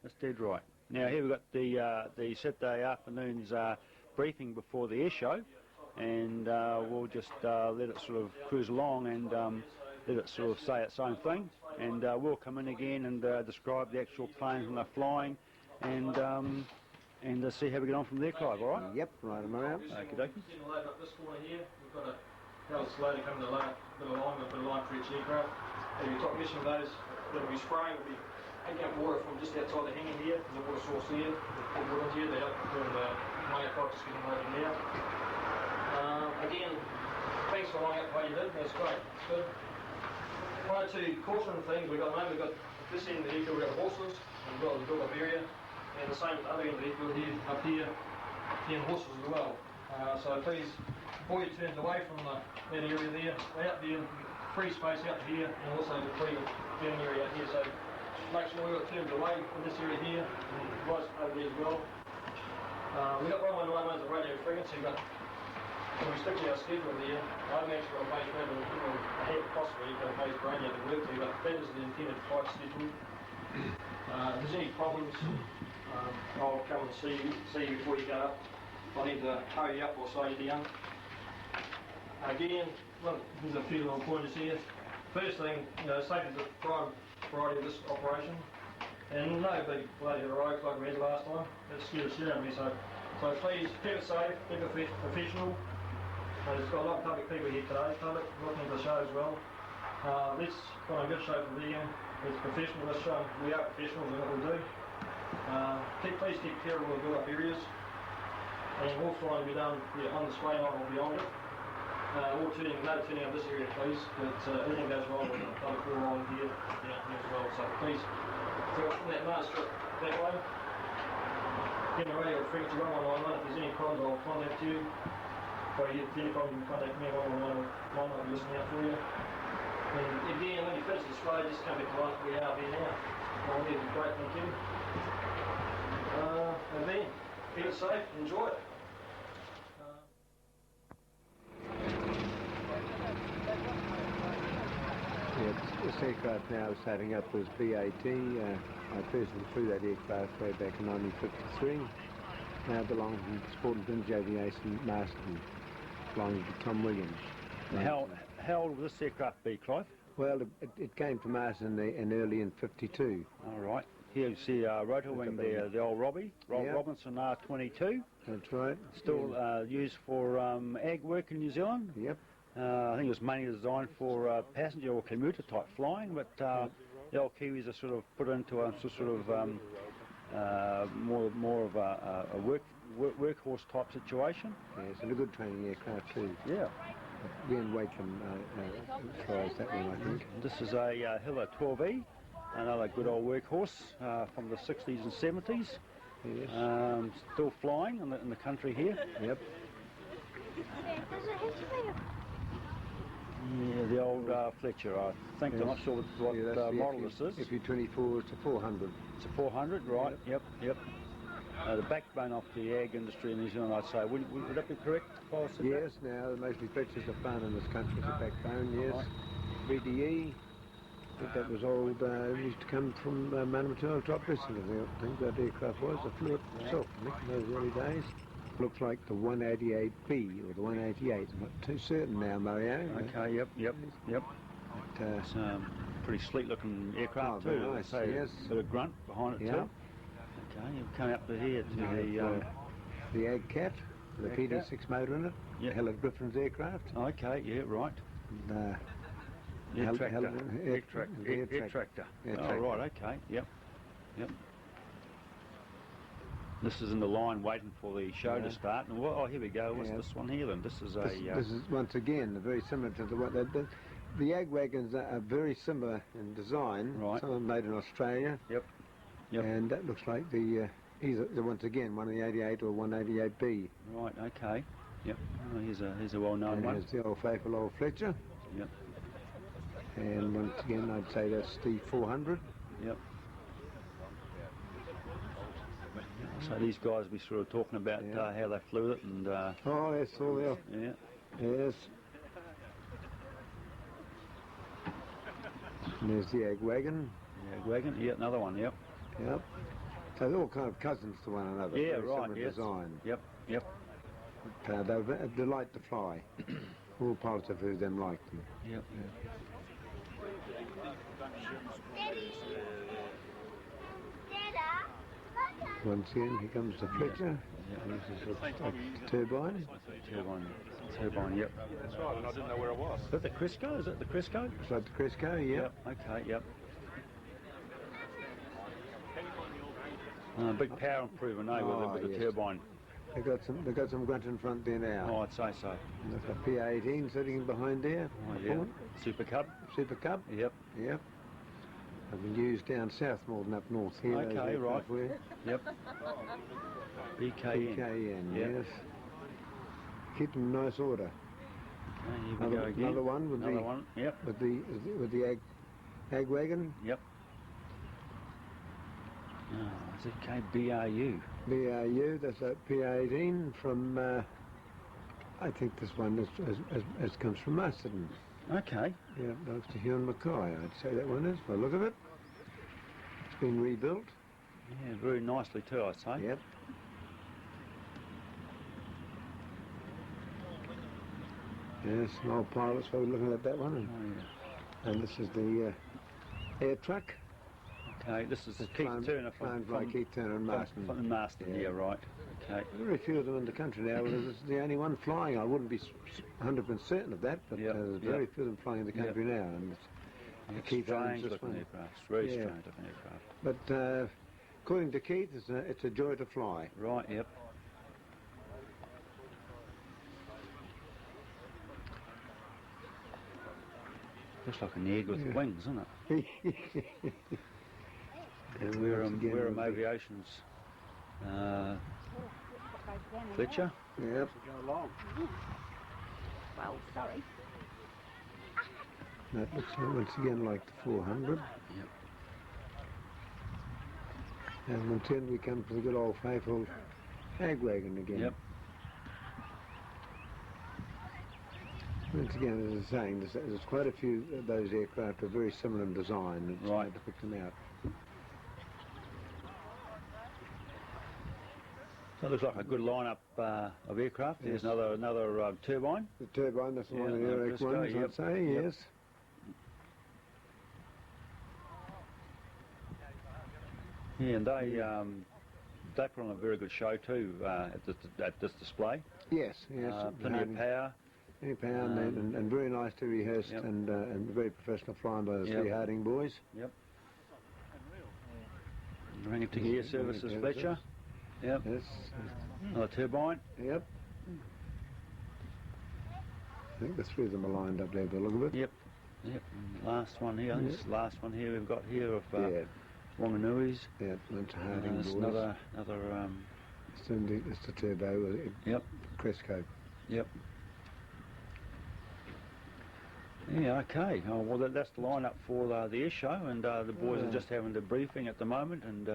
That's dead right. Now here we've got the Saturday afternoon's briefing before the air show, and we'll just let it sort of cruise along and let it sort of say its own thing, and we'll come in again and describe the actual planes when they're flying, and see how we get on from there, Clive, all right? Yep, right, Mario. Okie dokie. Load up this corner here, we've got a ballast loader coming to load, bit of line, we've got a line for each aircraft. And your top mission of those that'll be spraying will be taking up water from just outside the hangar here. There's a water source here. We'll put water into here. They help doing the money pot just getting loaded now. Again, thanks for lining up how you did. That's great. That's good. One or two caution things we've got now. We've got this end of the airfield, we've got horses, and we've got the build-up area. And the same at the other end of the airfield here, up here, and horses as well. So please, before you turn away from that area there, stay out there, free space out here, and also the free turning area out here. So make sure we've got turned away from this area here, and right over there as well. We've got 119 as a radio frequency, but when we stick to our schedule there, I'm actually got a base radio, ahead possibly, got a base radio to work to, but that is the intended flight schedule. If there's any problems, I'll come and see you before you go up. If I need to hurry you up or slow you down. Again, well, there's a few little pointers here. First thing, safety is the prime priority of this operation. And no big bloody heroics like we had last time. That scared the shit out of me. So please keep it safe, keep it professional. There's got a lot of public people here today, public looking at the show as well. Let's put on a good show for them. It's professional, this show. We are professionals in what we do. Please keep care of all the build-up areas. And all flying will be done on the sway line or beyond it. No turning out this area, please. But anything goes wrong with the public crew line here, down here as well. So please, from that mask strip that way. Get the radio frequency 119. If there's any problems, I'll contact you. If there's any problem, you can contact me 119. I'll be listening out for you. And again, when you finish the display, just come back to us. We are there now. Well, that'd be great, thank you. And then, keep it safe, enjoy it. This aircraft now is starting up was BAT. I first flew that aircraft way back in 1953. Now belongs to Sport and Vintage Aviation Marston, belongs to Tom Williams. How old will this aircraft be, Clive? Well, it came from us in early in 52. All right. Here you see rotor wing there, the old Robbie Robinson R22. That's right. Still used for ag work in New Zealand. Yep. I think it was mainly designed for passenger or commuter type flying, but the old Kiwis are sort of put into a sort of more of a workhorse type situation. Yes, and a good training aircraft too. Yeah. Ian Wakeman flies that one, I think. This is a Hiller 12E, another good old workhorse from the 60s and 70s. Yes. Still flying in the country here. Yep. Yeah, the old Fletcher, I think. Yes. I'm not sure what model this is. FU24 is a 400. It's a 400, right? Yep. The backbone of the ag industry in New Zealand, I'd say. Would that be correct? Yes, now mostly Fletchers are found in this country as a backbone, yes. Right. BDE, that was old, used to come from Manamatua topdressing, I think that aircraft was. I flew it myself, I think, in those early days. Looks like the 188B or the 188. I'm not too certain now, Mario. Okay, yep. But, it's pretty sleek looking aircraft too. Nice, yes. Bit of grunt behind it too. Okay, you've come up to here to the AgCat, the PD6 motor in it. Yep. Hell of Griffin's aircraft. Okay, yeah, right. And, Air tractor. Oh, right, okay, yep. This is in the line waiting for the show to start. And here we go. What's this one here then? This is This is once again very similar to the AgWagons are very similar in design. Right. Some of them made in Australia. Yep. And that looks like the once again one of the 88 or 188B. Right. Okay. Yep. Oh, here's a well-known one. Here's the old faithful old Fletcher. Yep. And once again, I'd say that's the 400. Yep. So these guys we sort of talking about how they flew it and. Oh, yes, all there. Yeah. Yes. And there's the AgWagon. The AgWagon. Yeah, another one. Yep. Yep. So they're all kind of cousins to one another. Yeah, very right, similar yes. design. Yep, yep. But, they delight to fly. All pilots of them like them. Yep. Once again, here comes the Fletcher. Yep. This is a turbine. Turbine, yep. That's right, and I didn't know where I was. Is that the Crisco? Is it the Crisco? It's like the Crisco, yeah. Yep, okay, yep. Big power improvement, with the yes. turbine. They've got some grunt in front there now. Oh, I'd say so. And there's a P18 sitting behind there. Oh, yeah. Super Cub? Super Cub. Yep. Yep. I've been used down south more than up north here. Okay, right. Yep. BKN. BKN, Yep. yes. Keep them in nice order. Okay, here we go again. Another one with Another one, yep. with the AgWagon. Yep. Oh, is it KBRU? BRU, that's a P18 from, I think this one has comes from Masterton. Okay. Yeah, belongs to Hugh and Mackay, I'd say that one is, by the look of it. It's been rebuilt. Yeah, very nicely too, I'd say. Yep. Yes, an old pilot's probably looking at that one. And this is the air truck. Okay, this is Keith Turner from Keith Turner and Marston. From Marston, yeah, right. Okay. Very few of them in the country now. This is the only one flying. I wouldn't be 100% certain of that, but there's very few of them flying in the country now. And It's Keith owns strange this looking one. aircraft. It's very strange looking aircraft. But according to Keith, it's a joy to fly. Right, yep. Looks like an egg with wings, isn't it? And Wareham Aviation's Fletcher. Yep. Well, sorry. That looks once again like the 400. Yep. And then we come to the good old faithful AgWagon again. Yep. Once again, as I was saying, there's quite a few of those aircraft are very similar in design. It's hard to pick them out. So it looks like a good lineup of aircraft. There's another turbine. The turbine, that's the one of the another Eric Briscoe, ones, yep. I'd say, Yep. yes. Yeah, and they put on a very good show too at this display. Yes, yes. Plenty of power. Any power and very nice to rehearsed and very professional flying by the three Harding boys. Yep. Bring it to gear services, Fletcher. Yep. Yes. Another turbine. Yep. I think the three of them are lined up there by the look of it. Yep. Yep. And last one here. This last one here we've got here of Wanganui's. Yeah, that's Harding boys. Another. It's the turbo. Yep. Cresco. Yep. Yeah, okay. Oh, well, that's the lineup for the air show, and the boys are just having the briefing at the moment, and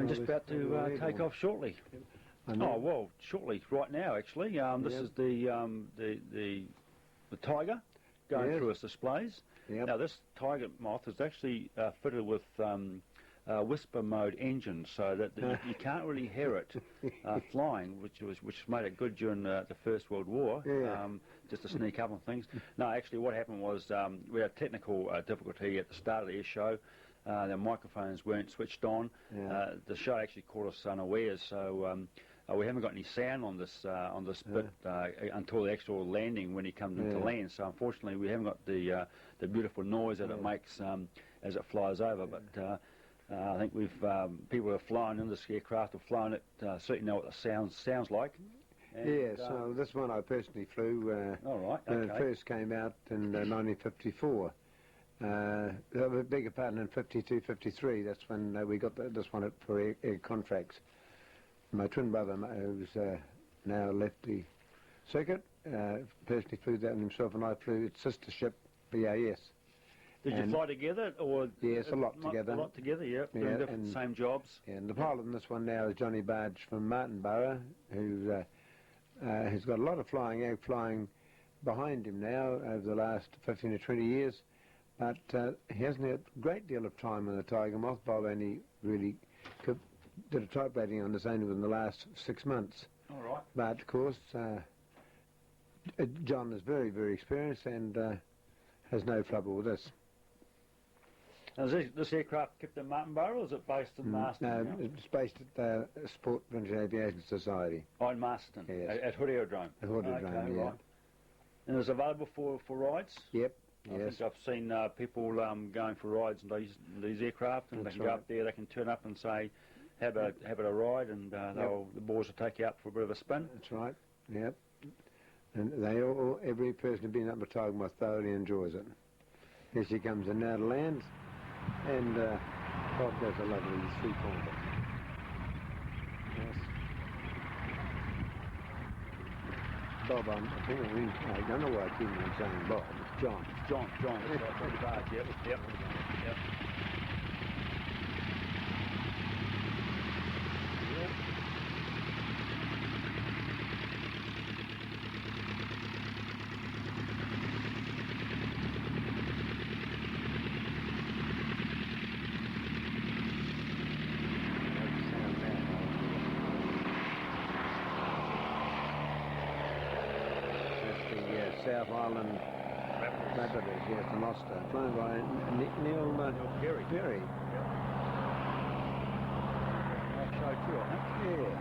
just about to take off shortly. Oh, well, shortly, right now, actually. This is the Tiger going through its displays. Yep. Now, this Tiger Moth is actually fitted with whisper mode engines, so that you can't really hear it flying, which made it good during the First World War, just to sneak up on things. No, actually what happened was we had technical difficulty at the start of the air show. The microphones weren't switched on. The show actually caught us unawares, so we haven't got any sound on this bit until the actual landing when he comes into land. So unfortunately we haven't got the beautiful noise that it makes as it flies over. But I think people who have flown in this aircraft have flown it, certainly know what the sounds like. And, so this one I personally flew all right, when it first came out in 1954. I beg your pardon, in 52, 53, that's when we got this one for air contracts. My twin brother, who's now left the circuit, personally flew that himself, and I flew its sister ship, BAS. Did you fly together, or yes, a lot together? A lot together, yeah. Doing different, same jobs. Yeah, and the pilot in this one now is Johnny Bargh from Martinborough, who has got a lot of flying behind him now over the last 15 or 20 years. but he hasn't had a great deal of time on the Tiger Moth. Bob only really did a type rating on this only within the last 6 months. All right. But of course, John is very, very experienced and has no trouble with this. Now, is this aircraft kept in Martinborough, or is it based in Marston? No, now? it's based at the Sport British Aviation Society. Oh, in Marston, Yes. at Hood Aerodrome. At Hood Aerodrome, okay, yeah. Right. And is it available for rides? Yep, I yes. think I've seen people going for rides in these aircraft, and That's they can go right. up there, they can turn up and say, how about a ride, and the boys will take you up for a bit of a spin. That's right, yep. And every person who's been up to Tiger Moth thoroughly enjoys it. Here she comes in now to land, and Bob does a lovely three-pointer. Yes. Bob, I don't know why I keep on saying Bob. It's John. John, that's right, pretty bad, yep. South Island Rapids, yes, from Auster, flown by Neil Perry. Perry. Nice show too, I think. Yes.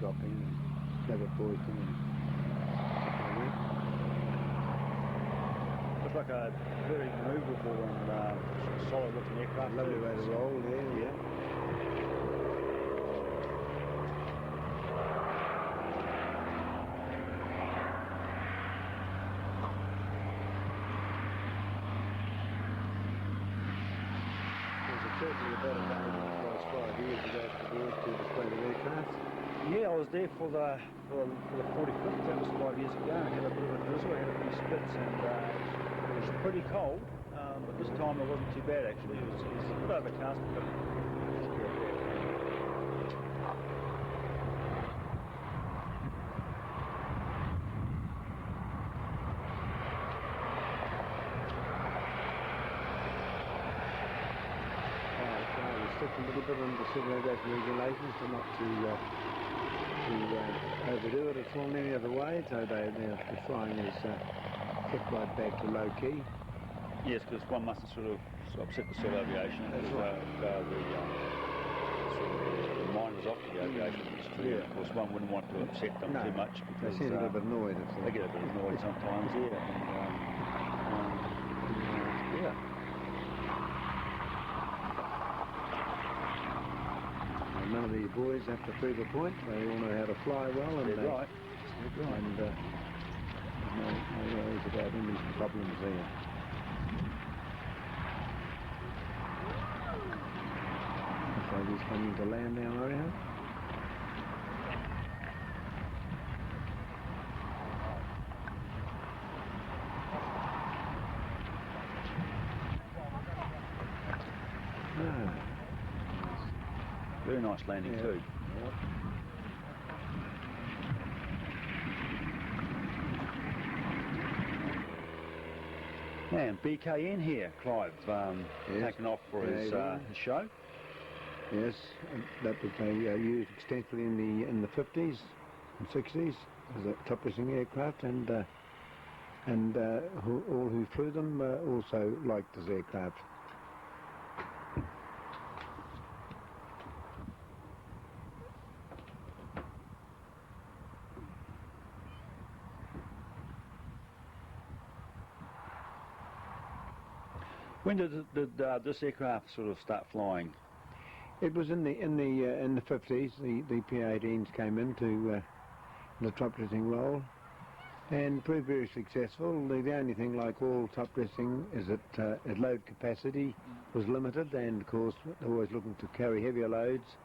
Dropping and clever boys doing. Looks like a very manoeuvrable and solid looking aircraft. Lovely too. way to roll there, yeah. Certainly a better day than it was 5 years ago for the boys to display the aircraft. Yeah, I was there for the 45th. That was 5 years ago. I had a bit of a drizzle. I had a few spits, and it was pretty cold. But this time it wasn't too bad actually. It was a bit overcast, but A little bit under civil aviation regulations to not to overdo it or swung any other way, so the flying is kept right back to low key. yes, because one mustn't sort of upset the civil aviation. That's right. The minders off the aviation industry. Yeah. Of course, one wouldn't want to upset them too much They because seem a little bit annoyed. they get a bit annoyed sometimes. Yeah. Yeah. None of these boys have to prove a point. They all know how to fly well, and They're right. And no worries about any problems there. So he's coming to land now, Mario. Very nice landing too. And BKN here, Clive, Yes. taken off for his show. Yes, that was used extensively in the 50s and 60s as a top-dressing aircraft, and all who flew them also liked this aircraft. When did this aircraft sort of start flying? It was in the 50s. The P-18s came into the top dressing role and proved very successful. The only thing, like all top dressing, is that load capacity was limited, and of course they're always looking to carry heavier loads.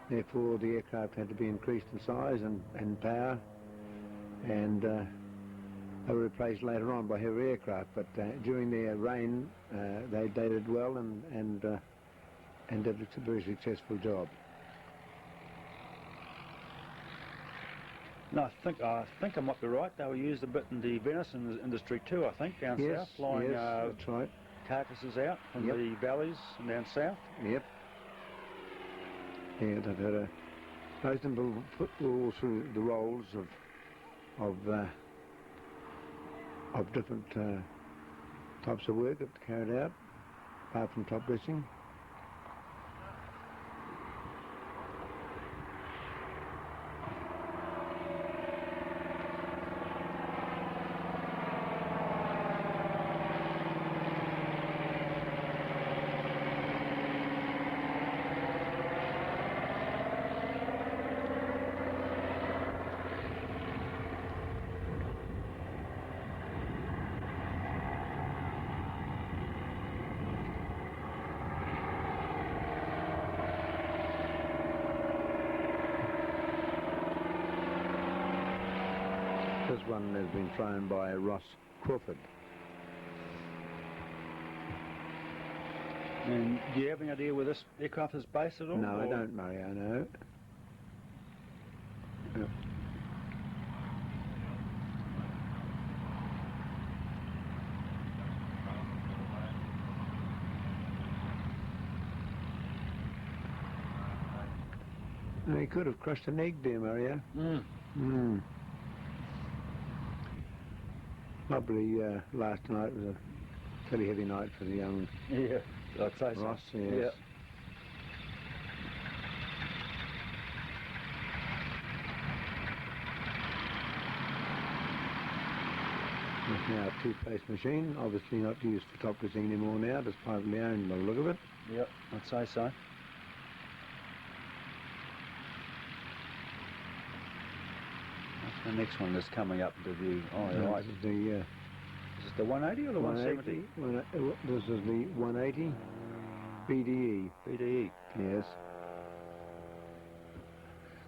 Therefore, the aircraft had to be increased in size and power, and they were replaced later on by heavy aircraft. But during their reign, they did well and did a very successful job. No, I think I might be right. They were used a bit in the venison industry too, I think, down south, flying that's right. carcasses out from the valleys and down south. Yep. Yeah, they've had most of them were all through the roles of different types of work that they carried out, apart from top dressing. This one has been flown by Ross Crawford. And do you have any idea where this aircraft is based at all? No, I don't, Mario, no. Yep. He could have crushed an egg there, Mario. Probably last night was a fairly heavy night for the young I'd say so. Ross. Yes. Yeah. It's now a two-face machine, obviously not used for top dressing anymore now, it's privately owned by the look of it. Yep, I'd say so. The next one that's coming up into view. Oh, No, right. this is the Is this the 180 or the 170? This is the 180 BDE. BDE. Yes.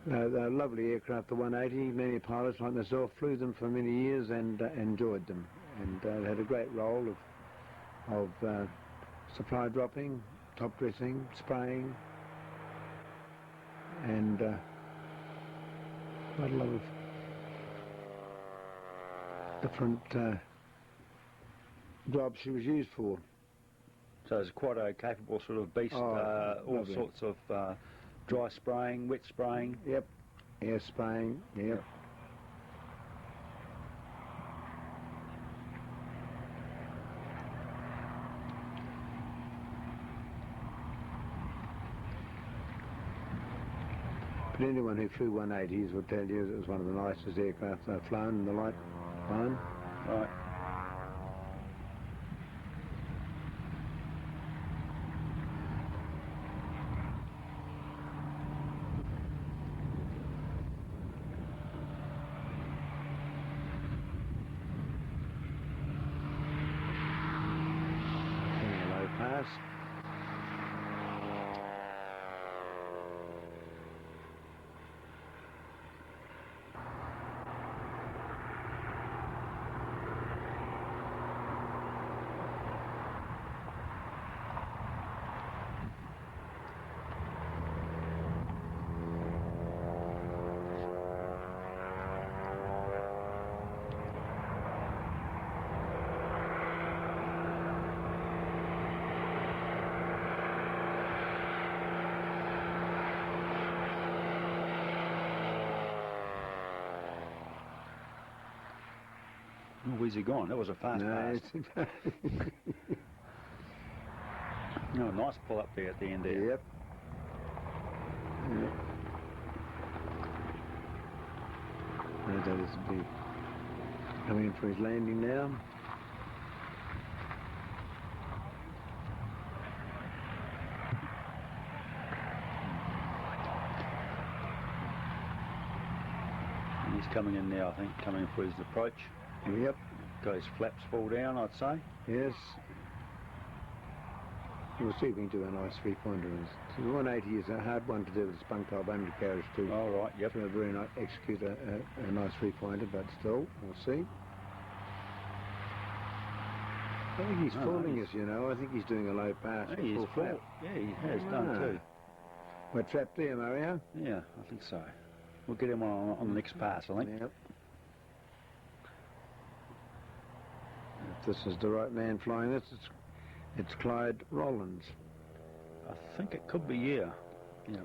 They're a lovely aircraft, the 180. Many pilots like myself flew them for many years and enjoyed them. And they had a great role of supply dropping, top dressing, spraying, and quite a lot of different jobs she was used for. So it's quite a capable sort of beast, all lovely. sorts of dry spraying, wet spraying. Yep, air spraying, yep. But anyone who flew 180s would tell you it was one of the nicest aircraft they've flown in the light line. Right. Low pass. Oh, where's he gone? That was a fast pass. No, nice pull up there at the end there. Yep. Yep. And that is to be coming in for his landing now. And he's coming in now, I think, coming in for his approach. Yep. Got his flaps fall down, I'd say. Yes. We'll see if we can do a nice three-pointer. So the 180 is a hard one to do with a spunk type undercarriage to All right, yep. to very nice, execute a nice three-pointer, but still, we'll see. I think he's fooling us, you know. I think he's doing a low pass. Yeah, he's flap. Yeah, he has done too. We're trapped there, Mario. Yeah, I think so. We'll get him on the next pass, I think. Yep. If this is the right man flying this, it's Clyde Rowlands. I think it could be, yeah. Yeah.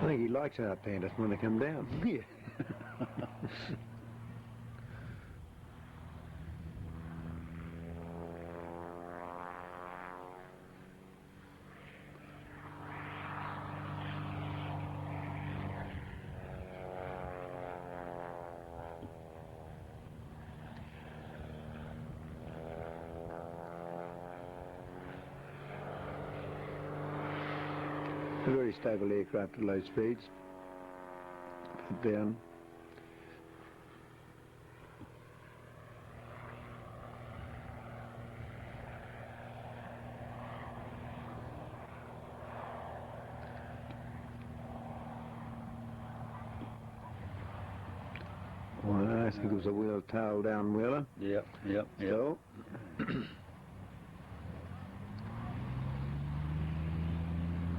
I think he likes our pandas when they come down. Yeah. A very stable aircraft at low speeds. Down. Well, I think it was a wheel tail down wheeler. Yep, yep, yep. So,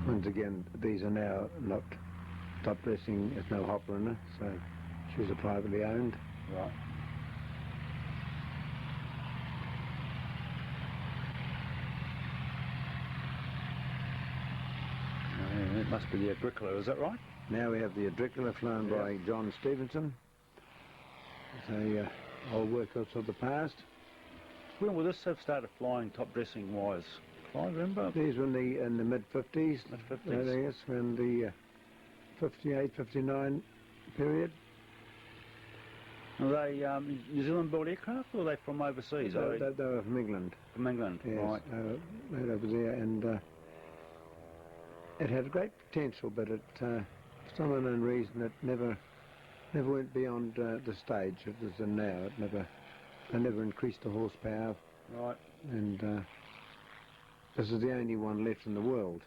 once again, these are now not top dressing, there's no hopper in it, so she's a privately owned. Right. It must be the Agricola, is that right? Now we have the Agricola flown by John Stephenson. It's a old workhorse of the past. When will this have started flying top dressing wise? Clive, remember? These were in the mid-50s. Mid-50s. I guess, when the 58, 59 period. Are they New Zealand built aircraft or are they from overseas? They were from England. From England, Yes, right. made over there, and it had great potential, but it, for some unknown reason, it never went beyond the stage it was in now. They never increased the horsepower. Right. And this is the only one left in the world.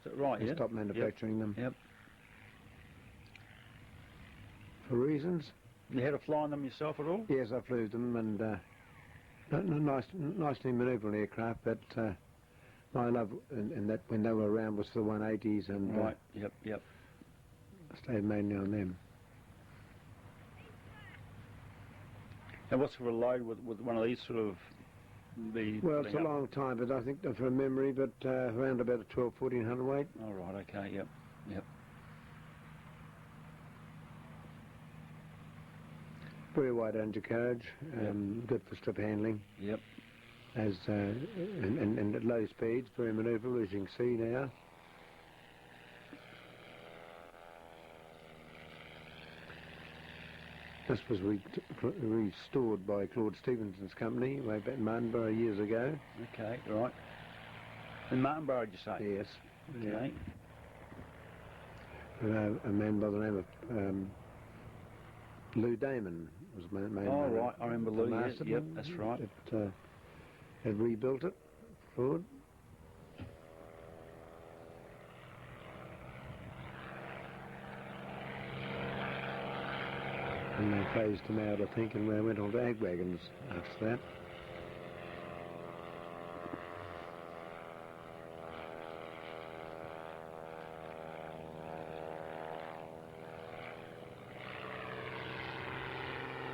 Is that right? They stopped manufacturing them. Yep. For reasons. You had to fly on them yourself at all? Yes, I flew them, and nicely manoeuvrable aircraft, but my love in that when they were around was the 180s, and right. Yep, yep. I stayed mainly on them. And what's the load with one of these sort of? Well, it's a long time, but I think from memory, but around about a 1400 weight. Oh, right, okay, yep, yep. Very wide undercarriage, good for strip handling. Yep. And at low speeds, very manoeuvrable, as you can see now. This was restored by Claude Stephenson's company way back in Martinborough years ago. Okay, right. In Martinborough, did you say? Yes. Okay. Yeah. A man by the name of Lou Damon was made. Oh, right, I remember Lou, yep, that's right. It had rebuilt it, Claude. And they phased them out, I think, and we went on to AgWagons after that.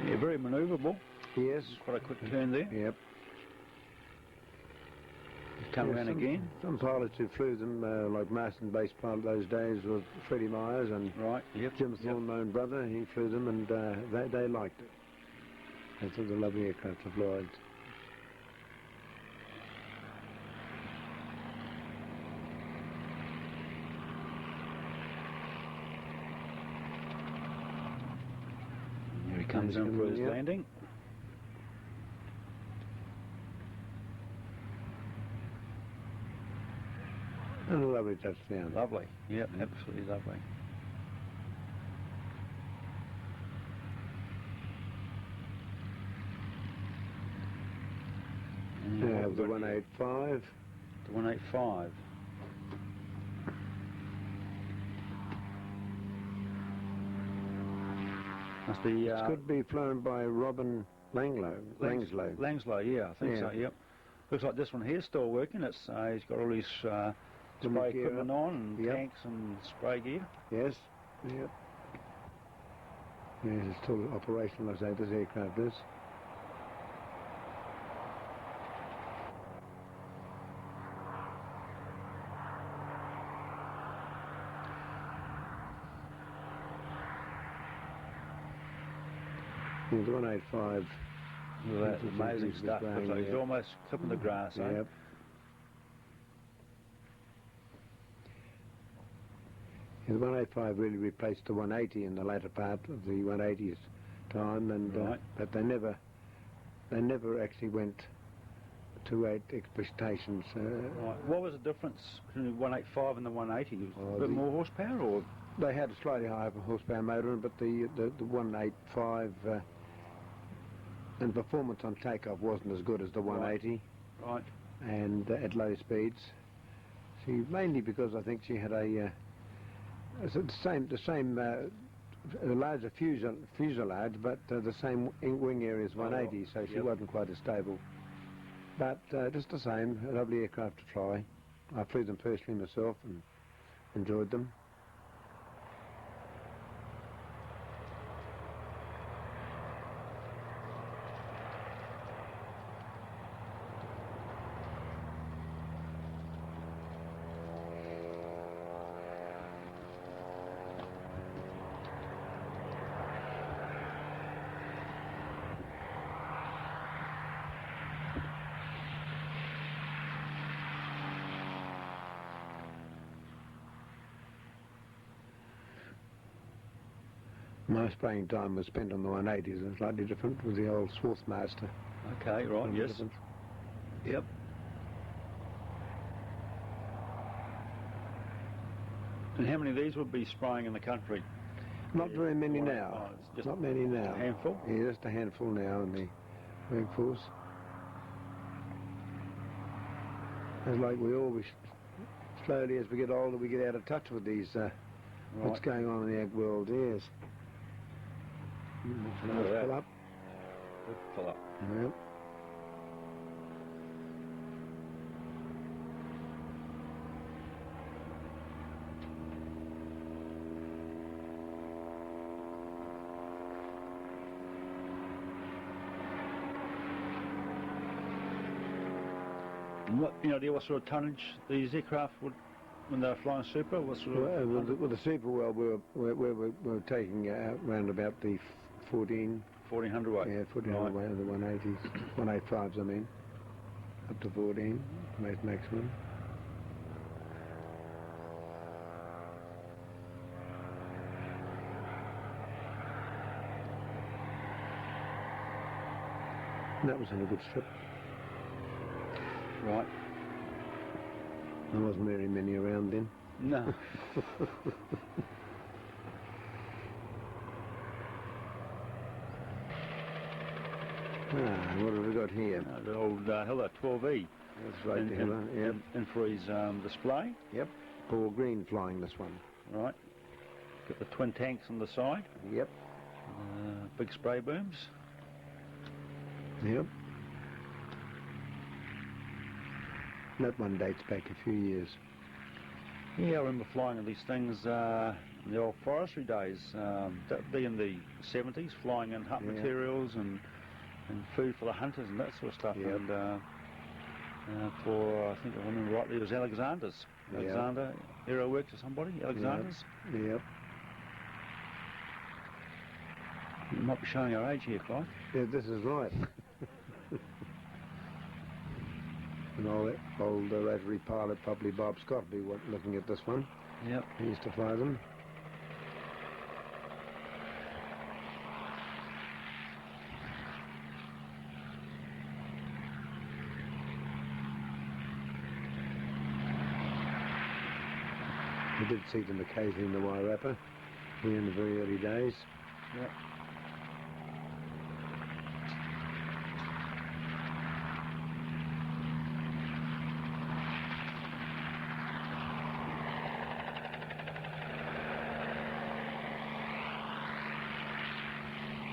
Yeah, very manoeuvrable. Yes. Quite a quick turn there. Yep. Come around again. Some pilots who flew them, like Marston base pilot those days, was Freddie Myers and right. Yep. Jim Thorne, my own brother. He flew them, and they liked it. They thought they were lovely aircraft of Lloyd's. Here he comes in for his landing. And a lovely touchdown. Lovely. Yep, absolutely lovely. Now the 185. The 185. Must be. It could be flown by Robin Langslow. Langslow, yeah, I think so. Yep. Looks like this one here's still working. It's he's got all his spray equipment on, and tanks and spray gear. Yes. Yep. Yes, it's still operational, I say, this aircraft is. Yeah, the 185. That's amazing stuff. Looks like he's almost clipping the grass, eh? Yep. Yeah, the 185 really replaced the 180 in the latter part of the 180's time, and but they never actually went to 8 expectations. Right. What was the difference between the 185 and the 180? A bit more horsepower, or? They had a slightly higher horsepower motor, but the 185 and performance on takeoff wasn't as good as the 180. Right. And at low speeds. She mainly because I think she had a larger fuselage, but the same wing area as 180, so she wasn't quite as stable. But just the same, a lovely aircraft to fly. I flew them personally myself and enjoyed them. My spraying time was spent on the 180s and slightly different with the old Swarthmaster. Okay, right, yes. Yep. And how many of these would be spraying in the country? Not very many now. Just not many now. A handful? Yeah, just a handful now in the workforce. It's like we always, slowly as we get older, we get out of touch with these, what's going on in the ag world, yes. Pull up. Pull up. Yep. And what, what sort of tonnage these aircraft would, when they were flying super, what sort of... With the super, well, we were taking around about the 1400 weight. Yeah, 1400 weight of the 180s, 185s I mean, up to 14, most maximum. And that was in a good strip. Right. There wasn't very many around then. No. What have we got here? The old Hiller 12E. That's right, the Hiller, yep. And for his display. Yep. Paul Green flying this one. Right. Got the twin tanks on the side. Yep. Big spray booms. Yep. That one dates back a few years. Yeah, I remember flying these things in the old forestry days. That would be in the 70s, flying in hut materials and food for the hunters and that sort of stuff. Yep. And for, I think I remember rightly, it was Alexander's. Alexander Aero Works or somebody, Alexander's. Yep. You might be showing our age here, Clyde. Yeah, this is right. An old rotary pilot, probably Bob Scott, be looking at this one. Yep. He used to fly them. We did see them occasionally in the Wairarapa here in the very early days. Yep.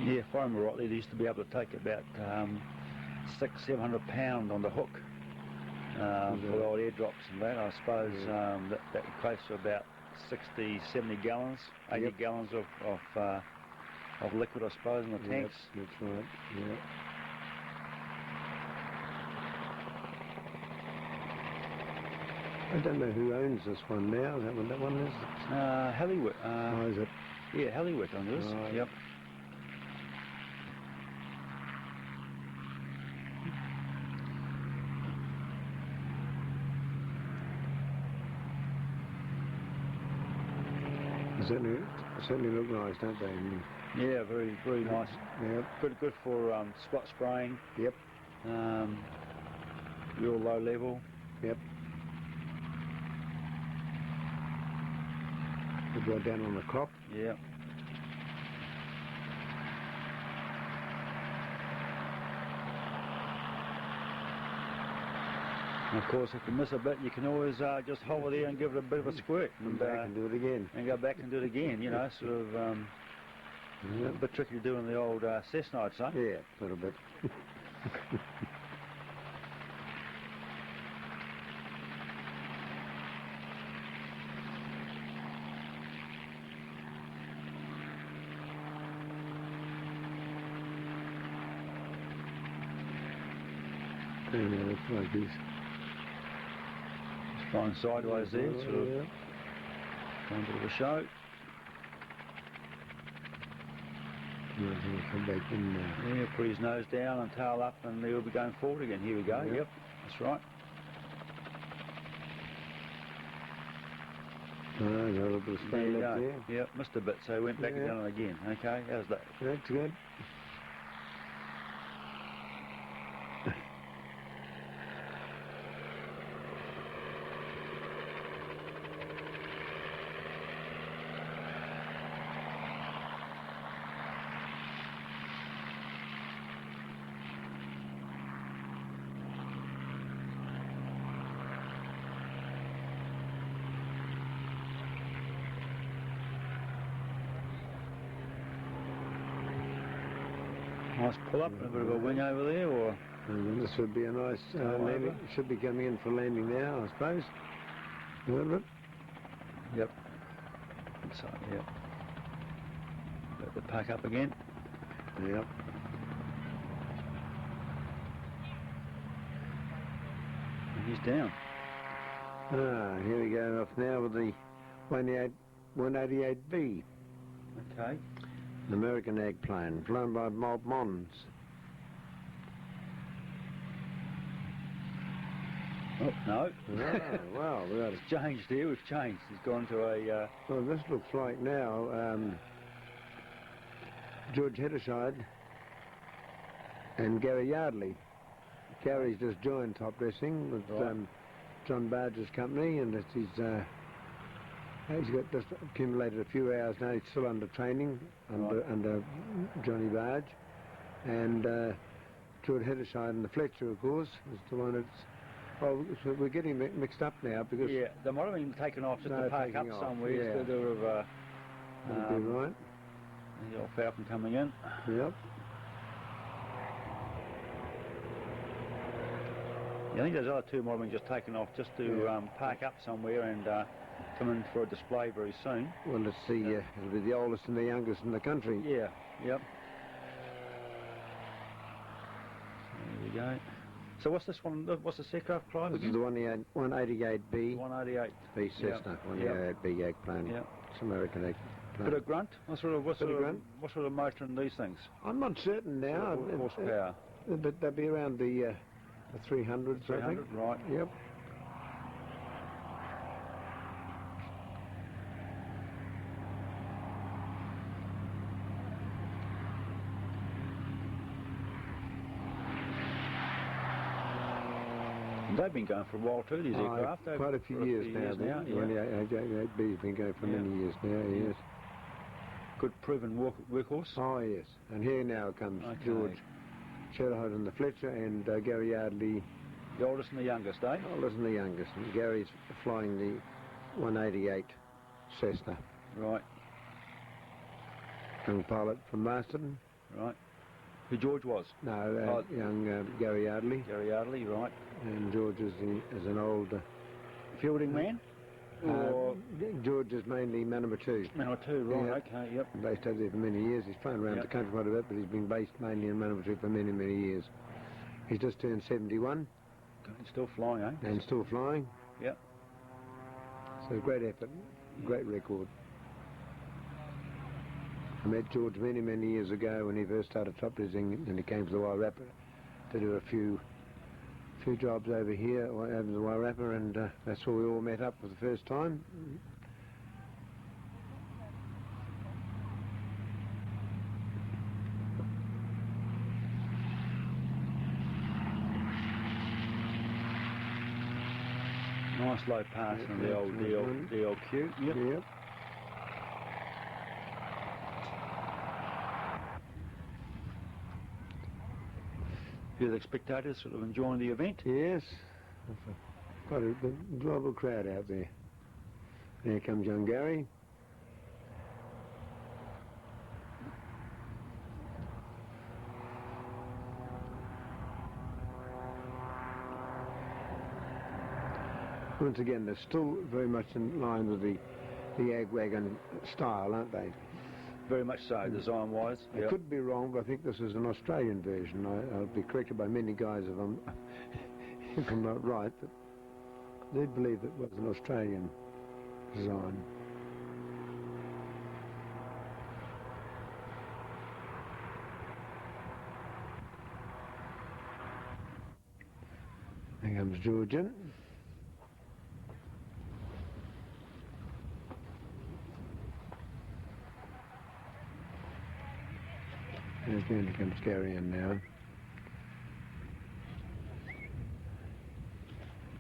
Yeah, if I remember rightly, they used to be able to take about 600-700 on the hook for the old airdrops and that. I suppose that equates to about 60-70 gallons, 80 gallons of liquid, I suppose, in the tanks. That's right. Yeah. I don't know who owns this one now. Is that what that one is? Halliwick. Oh, is it? Yeah, Halliwick on this. Right. Yep. Certainly look nice, don't they? Yeah, very, very nice. Yep. Good for spot spraying. Yep. Real low level. Yep. We go down on the crop. Yeah. And of course, if you miss a bit, you can always just hover there and give it a bit of a squirt. And back and do it again. And go back and do it again, you know, sort of a bit tricky to do in the old Cessna, I'd say. Yeah, a little bit. Looks like this. Just flying sideways there, sort of doing a bit of a show. Yeah, he'll come back in now. Yeah, put his nose down and tail up, and he'll be going forward again. Here we go. Yep, that's right. Oh, got a little bit of spray left there. Yep, missed a bit, so he went back and down again. Okay, how's that? That's good. Nice pull up and a bit of a wing over there, or? And this would be a nice landing. Should be coming in for landing now, I suppose. A little bit. Yep. So, yep. Let the pack up again. Yep. And he's down. Here we go off now with the 188B. Okay. An American eggplane, flown by Bob Monds. Oh, no. Oh, wow, It's changed here, we've changed. He's gone to a... Well, this looks like now George Hetterscheid and Gary Yardley. Gary's just joined Top Dressing with John Bargh's company, and he's got just accumulated a few hours now. He's still under training under Johnny Bargh, and George Hetterscheid and the Fletcher, of course, is the one that's. Oh, so we're getting mixed up now because. Yeah, they might have been taken off just to park up somewhere instead of. That'd be right. The old Falcon coming in. Yep. Yeah, I think those other two might have been just taken off just to park up somewhere and come in for a display very soon. Well, let's see. It'll be the oldest and the youngest in the country. Yeah. Yep. There we go. So what's this one? What's the aircraft, Clive? This is the 188B. 188. B Cessna. 188B eggplane. Yeah. It's American eggplane. Bit of grunt. What sort of motor in these things? I'm not certain now. Horsepower. But they'll be around the 300s, I think. Right. Yep. They've been going for a while too, these aircraft. Quite a few years now. Yeah. AgWagon's been going for many years now, yes. Good proven workhorse. Oh, yes. And here now comes George Hetterscheid and the Fletcher, and Gary Yardley. The oldest and the youngest, eh? Oldest and the youngest. And Gary's flying the 188 Cessna. Right. Young pilot from Masterton. Right. Who George was? No, young Gary Yardley. Gary Yardley, right. And George is an old... Fielding man? George is mainly man number 2. Man number 2, right, okay, yep. Based over there for many years. He's flown around the country quite a bit, but he's been based mainly in man number 2 for many, many years. He's just turned 71. He's still flying, eh? And still flying. Yep. So great effort, great record. I met George many, many years ago when he first started top dressing, and he came to the Wairarapa to do a few jobs over here, over the Wairarapa, and that's where we all met up for the first time. Nice low pass on the old Q. Yep. Yep. Few of the spectators sort of enjoying the event. Yes. Quite a enjoyable crowd out there. There comes young Gary. Once again, they're still very much in line with the AgWagon style, aren't they? Very much so, design-wise. I could be wrong, but I think this is an Australian version. I'll be corrected by many guys if I'm not right, but they believe it was an Australian design. There comes George in. Here comes Gary in now.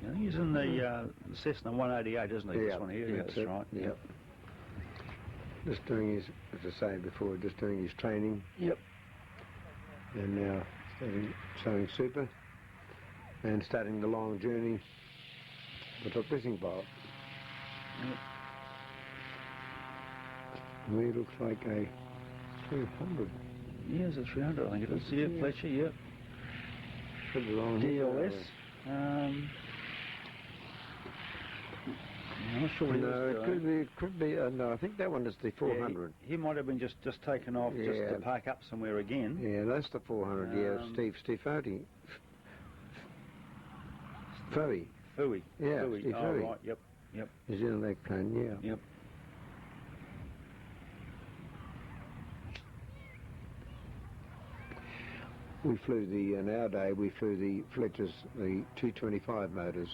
Yeah, he's in the Cessna 188, isn't he? Yeah, this one here. Yeah, that's right. Yep. Just doing his, as I say before, just doing his training. Yep. And now sewing super and starting the long journey for top dressing pilot. Yep. To me, it looks like a 300. Yes, a 300, I think it is. Yeah, Fletcher, yep. Could be wrong. DLS. I'm not sure what it could be. No, I think that one is the 400. Yeah, he might have been just taken off just to park up somewhere again. Yeah, that's the 400. Steve Fuohy. Fuohy. Fuohy. Yeah, Fuohy. Steve Oh, Fuohy. right. Yep. Yep. He's in that plane. Yeah. Yep. We flew nowadays we flew the Fletchers, the 225 motors.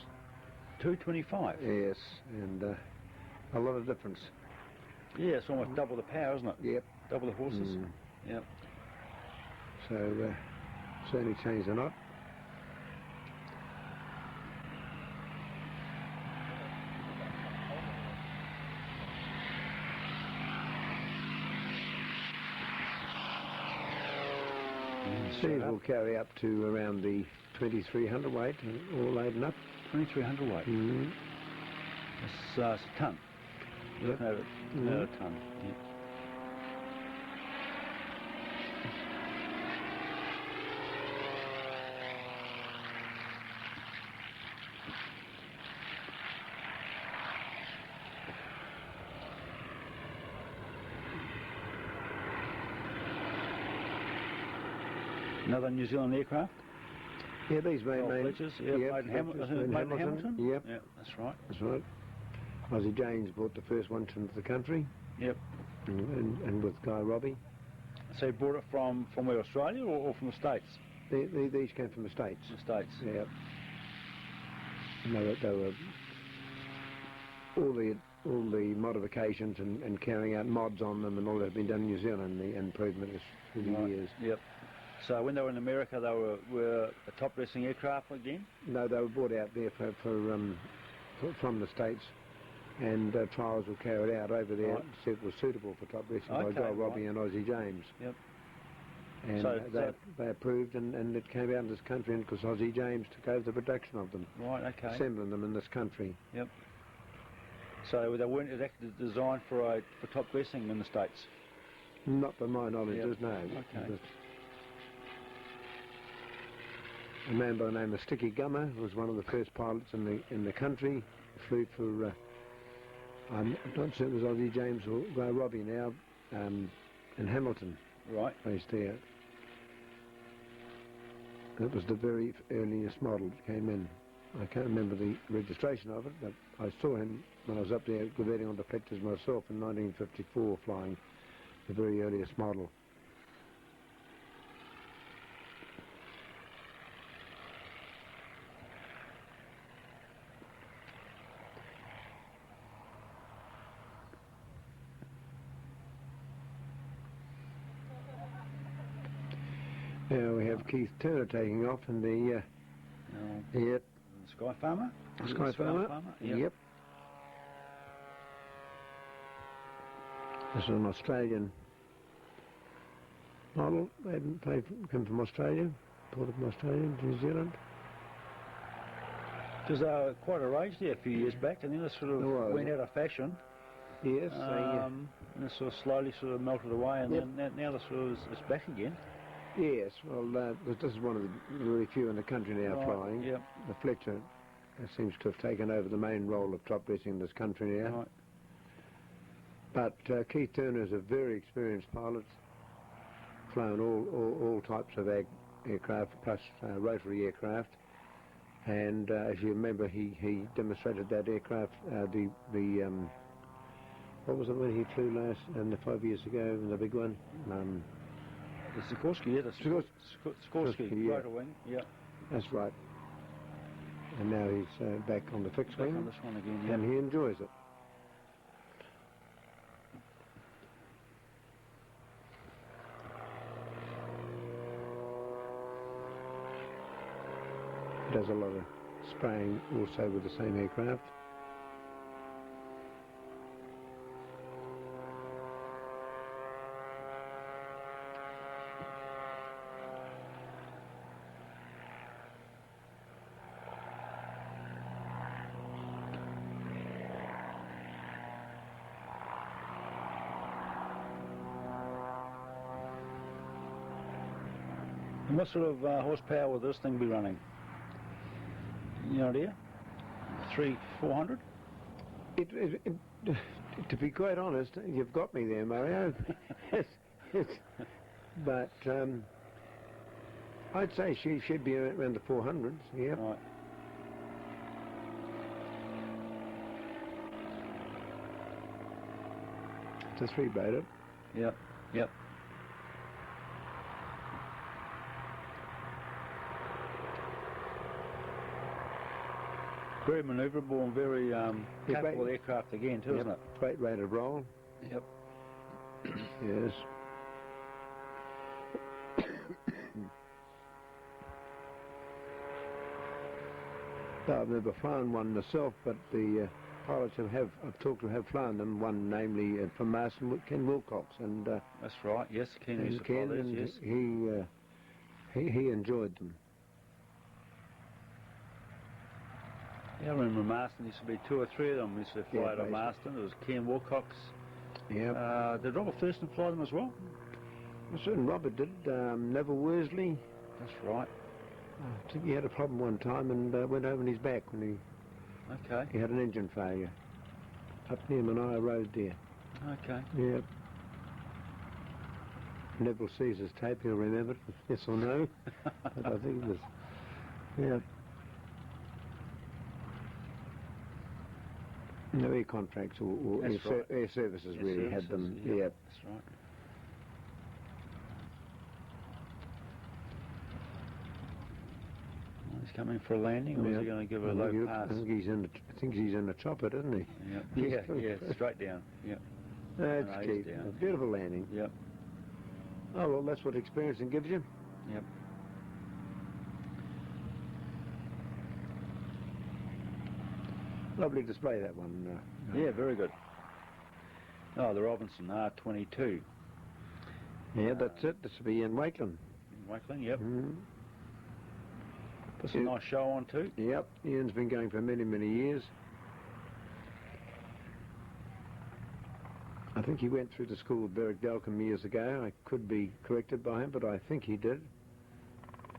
225? Yes, and a lot of difference. Yeah, it's almost double the power, isn't it? Yep. Double the horses. Yep. So, certainly changed a lot. These will carry up to around the 2300 weight, all laden up. 2300 weight? Mm-hmm. It's a tonne. You're looking at it, a tonne. Yep. Another New Zealand aircraft? Yeah, these made Fletchers, made in Hamilton? Yep. Yep, that's right. That's right. Ozzie James brought the first one to the country. Yep. And with Guy Robbie. So he brought it from where, Australia or from the States? These came from the States. The States. Yep. And they were all the modifications and carrying out mods on them and all that have been done in New Zealand, the improvements through the years. Yep. So when they were in America, they were a top-dressing aircraft again? No, they were brought out there from the States, and trials were carried out over there to see if it was suitable for top dressing by Guy Robbie and Aussie James. Yep. And so they approved, and it came out in this country, and because Aussie James took over the production of them. Right, okay. Assembling them in this country. Yep. So they weren't exactly designed for top dressing in the States? Not by my knowledge, no. Okay. A man by the name of Sticky Gummer was one of the first pilots in the country. Flew for, I'm not sure it was Aussie James or Guy Robbie now, in Hamilton. Right. Based there. It was the very earliest model that came in. I can't remember the registration of it, but I saw him when I was up there converting onto Fletchers myself in 1954, flying the very earliest model. Now we have Keith Turner taking off in the yep. Sky Farmer? Sky Farmer? Yep. This is an Australian model. They come from Australia, imported from Australia, New Zealand. Because they were quite a rage there a few years back, and then it sort of went out of fashion. Yes. And it sort of slowly sort of melted away, and then now it's back again. Yes, well, this is one of the very few in the country now flying. Yep. The Fletcher seems to have taken over the main role of top dressing in this country now. Right. But Keith Turner is a very experienced pilot, flown all types of aircraft plus rotary aircraft. And as you remember, he demonstrated that aircraft, what was it when he flew last, 5 years ago, the big one? The Sikorsky, yeah, the Sikorsky rotor wing, yeah. That's right. And now he's back on the fixed wing. On this one again, yeah. And he enjoys it. He does a lot of spraying also with the same aircraft. And what sort of horsepower will this thing be running? You know, idea? 400? To be quite honest, you've got me there, Mario. But I'd say she should be around the 400s, yeah. Right. It's a three-blader. Yep, yep. Very manoeuvrable and very capable aircraft again too, isn't it? Great rate of roll. Yep. Yes. I've never flown one myself, but the pilots I've talked to have flown them. One, namely from Marston, Ken Wilcox, and that's right. Yes, Ken used to fly these, yes. He enjoyed them. Yeah, I remember Marston used to be 2 or 3 of them used to fly out of Marston. There was Ken Wilcox. Yeah. Did Robert Thurston fly them as well? A certain Robert did. Neville Worsley. That's right. I think he had a problem one time and went over on his back when he had an engine failure up near Mania Road there. Okay. Yeah. Neville sees his tape, he'll remember it, yes or no. But I think it was, yeah. No air contracts or air services really had them. Yeah. That's right. Well, he's coming for a landing, or is he going to give a low pass? I think he's in the chopper, isn't he? Yeah, straight down. Yeah. That's key. A beautiful landing. Yep. Oh well, that's what experiencing gives you. Yep. Lovely display, that one. Yeah, very good. Oh, the Robinson R22. Yeah, that's it. This will be in Wakeland. Wakeland, yep. Mm. Put some nice show on too. Yep, Ian's been going for many, many years. I think he went through the school at Bargh years ago. I could be corrected by him, but I think he did.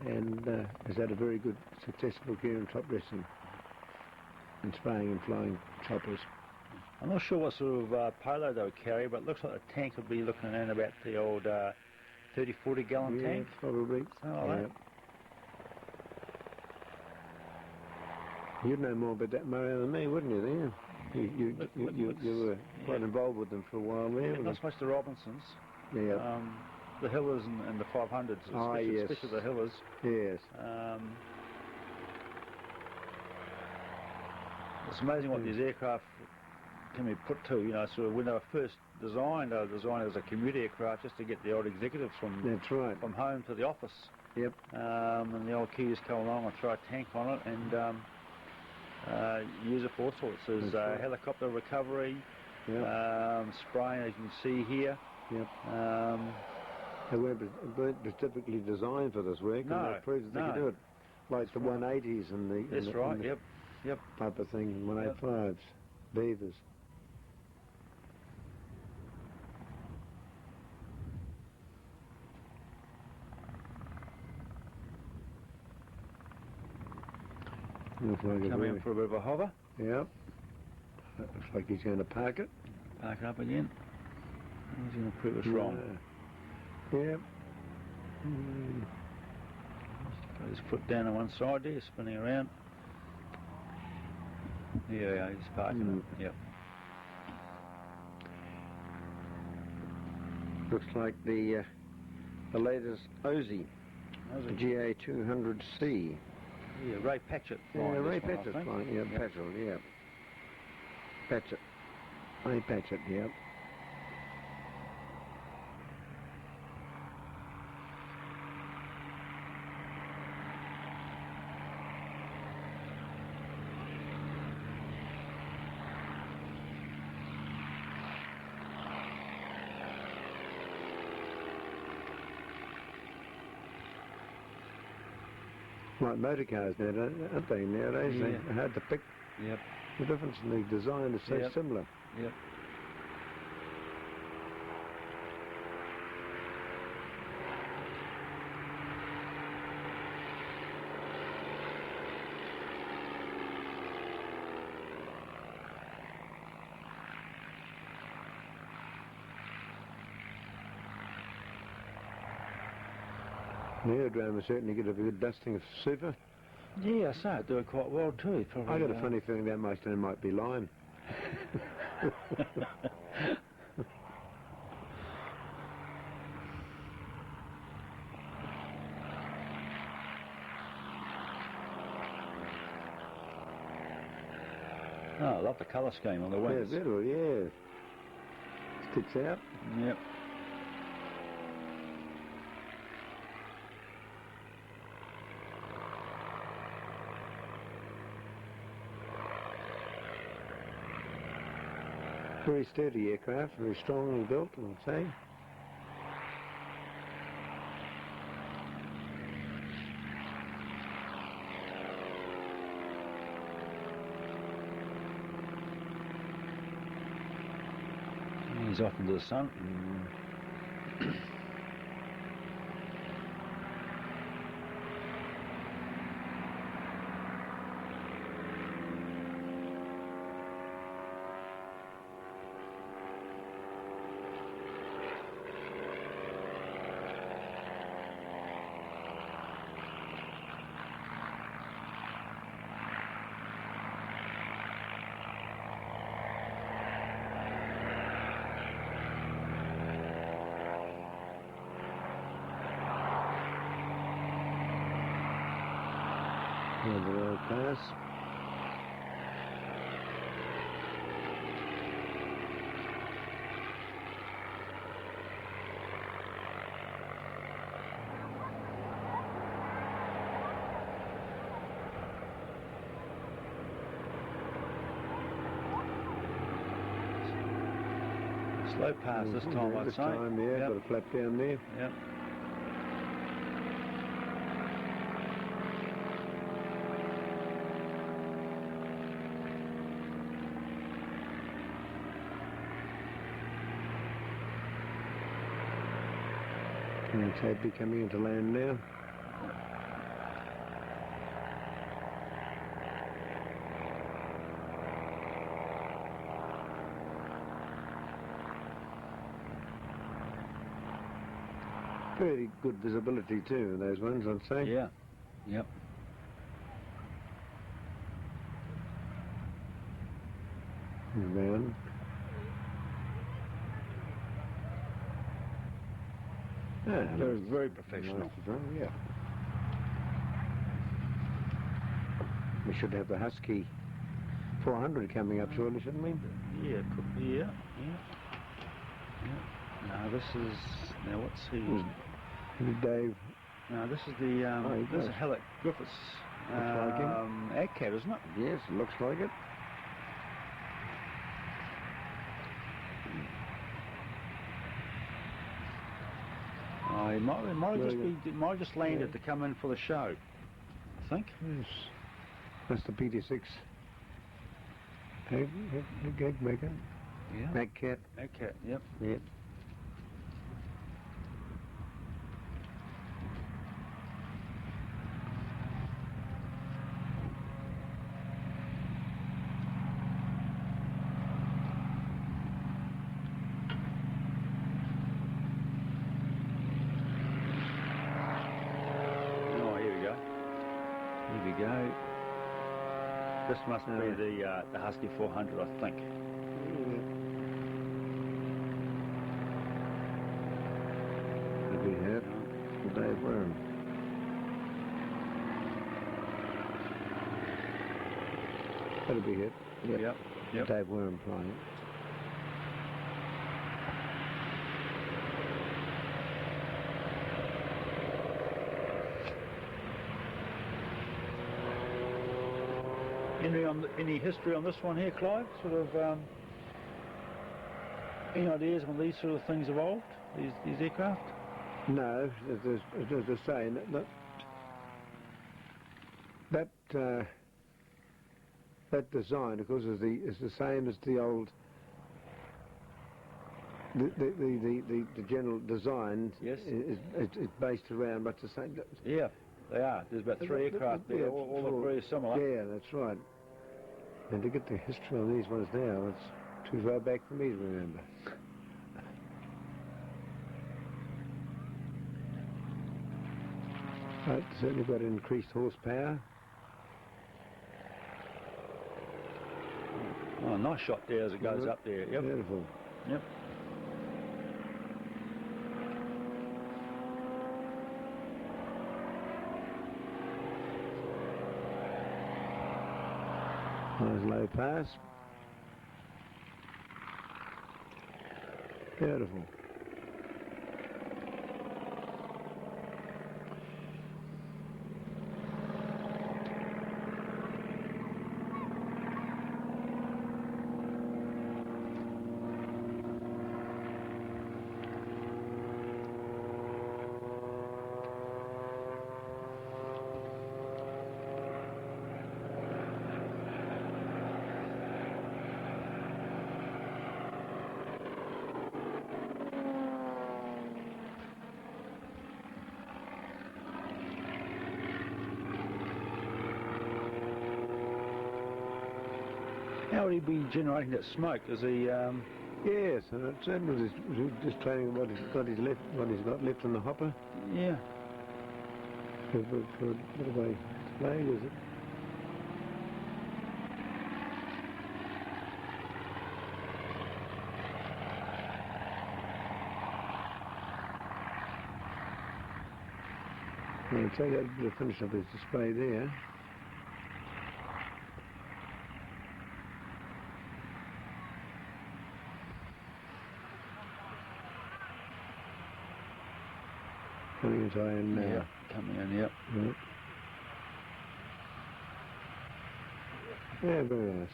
And has had a very good, successful career in top dressing and spraying and flying choppers. I'm not sure what sort of payload they would carry, but it looks like the tank would be looking around about the old 30, 40 gallon tank. Probably. Something like that. You'd know more about that, Mario, than me, wouldn't you? You were quite involved with them for a while there. Yeah, not so much the Robinsons. Yeah. The Hillers and the 500s, especially the Hillers. Yes. It's amazing what these aircraft can be put to. You know, sort of when they were first designed, they were designed as a commuter aircraft just to get the old executives from from home to the office. Yep. And the old Kiwis come along and throw a tank on it and use it for all sorts. There's helicopter recovery, spraying, as you can see here. Yep. They weren't specifically designed for this work, and that proves that they can do it. Like the 180s and the... That's right, yep. Type of thing, 185s, Beavers. Come in for a bit of a hover. Yep. Looks like he's going to park it. Park it up again. He's going to prove us wrong. Yep. Put his foot down on one side there, spinning around. Yeah, he's parking it. Yep. Looks like the latest Aussie, GA200C. Yeah, Ray Patchett. Ray Patchett flying. Yeah, Patchett. Yeah. Patchett. Ray Patchett. Yep. Like motor cars now, aren't they, nowadays? Yeah. They're hard to pick. Yep. The difference in the design is so similar. Yep. The aerodrome will certainly get a good dusting of super. Yeah, I say it do it quite well too. Probably, I got a funny feeling that Maidstone might be lying. Oh, I love the colour scheme on the wings. Yeah, beautiful, yeah. Sticks out. Yep. Very sturdy aircraft, very strongly built, I would say. He's off into the sun. The road pass. Slow pass this time, I'd this say. time, yeah, Yep. got a flap down there. Yep. And it's happy coming into land now. Very good visibility too in those ones, I'd say. Yeah. Yep. And round. Yeah, Very professional. nice design, yeah. We should have the Husky 400 coming up shortly, shouldn't we? Yeah, could be, yeah. No, this is, now what's he? Dave. No, this is the, this is Hallett Griffiths. Looks like him. AgCat, isn't it? Yes, it looks like it. Oh, he might just landed to come in for the show, I think. Yes. That's the PT6. AgWagon. Yeah. AgCat. AgCat, yep. Yep. This must be the Husky 400, I think. Could be hit. Dave Wareham. That'll be hit. Yep. Dave Wareham flying. Any history on this one here, Clive? Sort of any ideas when these sort of things evolved? These aircraft? No, as I say, that design, of course, is the same as the old. The general design. Yes. is based around much the same. Yeah, they are. There's about 3 aircraft there, all look very similar. Yeah, that's right. And to get the history on these ones now, it's too far back for me to remember. Right, certainly got increased horsepower. Oh, nice shot there as it goes up there. Yep. Beautiful. Yep. Nice low pass. Beautiful. How would he be generating that smoke? Is he? Yes, and it certainly was just training what he's got left in the hopper. Yeah. For what have I explained, is it? I'll take that to finish up his display there. Coming into iron now. Yeah, coming in, yep. Yep. Yeah, very nice.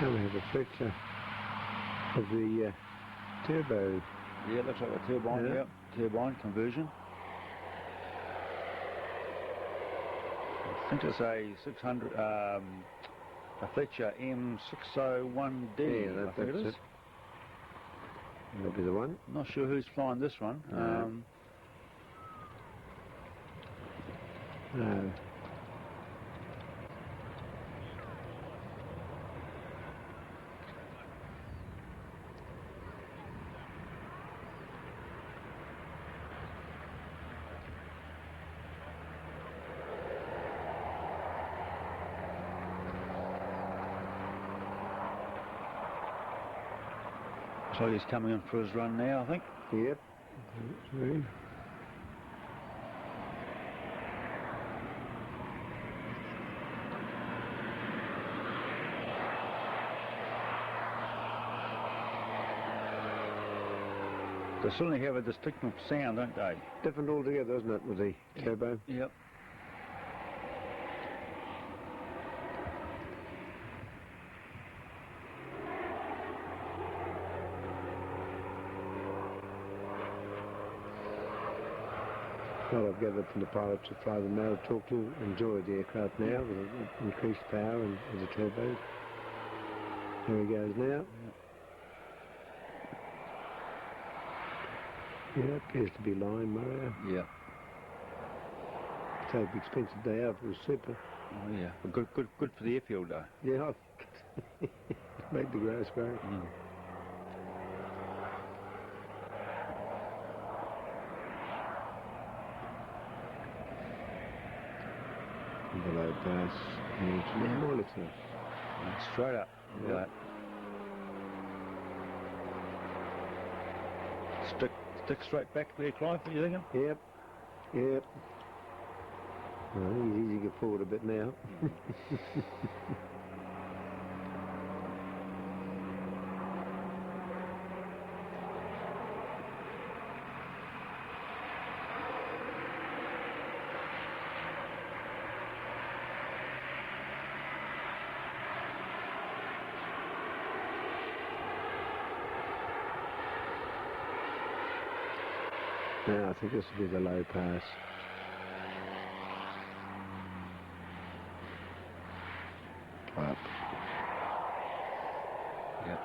Now we have a Fletcher of the turbo. Yeah, it looks like a turbine, Yeah. turbine conversion. I think it's a 600, a Fletcher M601D, Yeah, I think it is. That'll be the one. Not sure who's flying this one. No. No. So he's coming in for his run now, I think. Yep. Sorry. They certainly have a distinctive sound, don't they? Different altogether, isn't it, with the turbo? Yep. Well, I've gathered from the pilots who fly them now, talk to, enjoy the aircraft now with the increased power and with the turbos. There he goes now. Yeah, appears to be line, Mario. Yeah. So expensive day out, it was super. Oh yeah. But good for the airfield though. Yeah, made the grass grow. Mm. Below pass, and it's a little more left now. Straight up. Look at that. Stick straight back there, Clive, what are you thinking? Yep, yep. Well, he's easy to get forward a bit now. Now I think this will be the low pass. Up. Yep.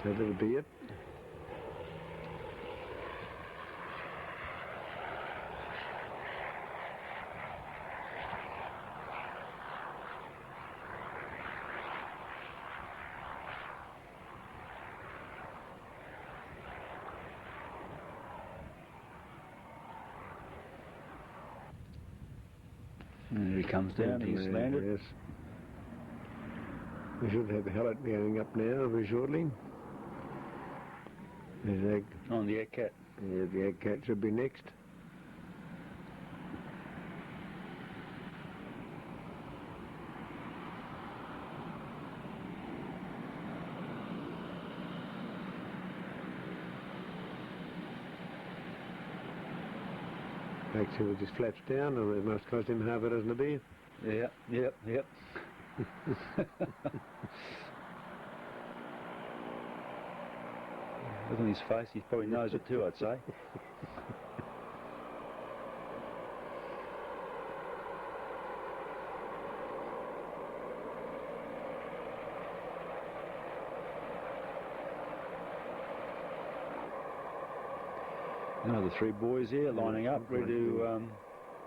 So that'll be it. And here he comes down, he's landed. Yes. We should have Hellet going up now very shortly. There's Egg. On the AgCat. Yeah, the AgCat should be next. Actually, we just flaps down, and it must cost him half a dozen a beer. Yeah, yep. Look at his face, he probably knows it too, I'd say. Now the three boys here lining up, ready to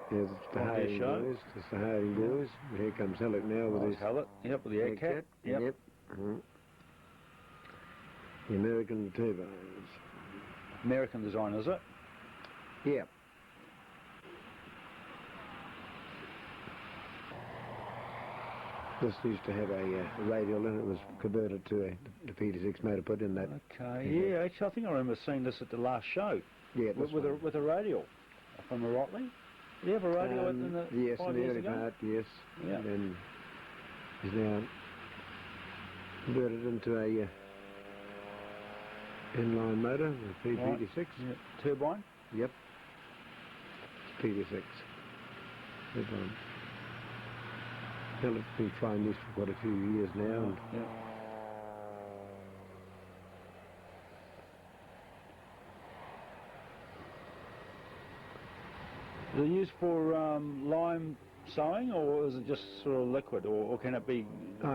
Yes, it's the on their Harding show. boys. It's the Harding boys. Here comes Hellet now with his Hellet, yep, with the AgCat. Yep. Mhm. The American turbines. American design, is it? Yep. This used to have a radial and it was converted to the PT6 motor put in that. Okay, yeah, actually I think I remember seeing this at the last show. Yeah, with a radial, if I'm rightly. Did you have a radial in the yes, 5 in the years early ago? part, yes. Yeah. And then is now converted into a inline motor with PT6. Yeah. Turbine? Yep. It's PT6. Turbine. Well, it's been flying this for quite a few years now. And yeah. Is it used for lime sewing, or is it just sort of liquid, or can it be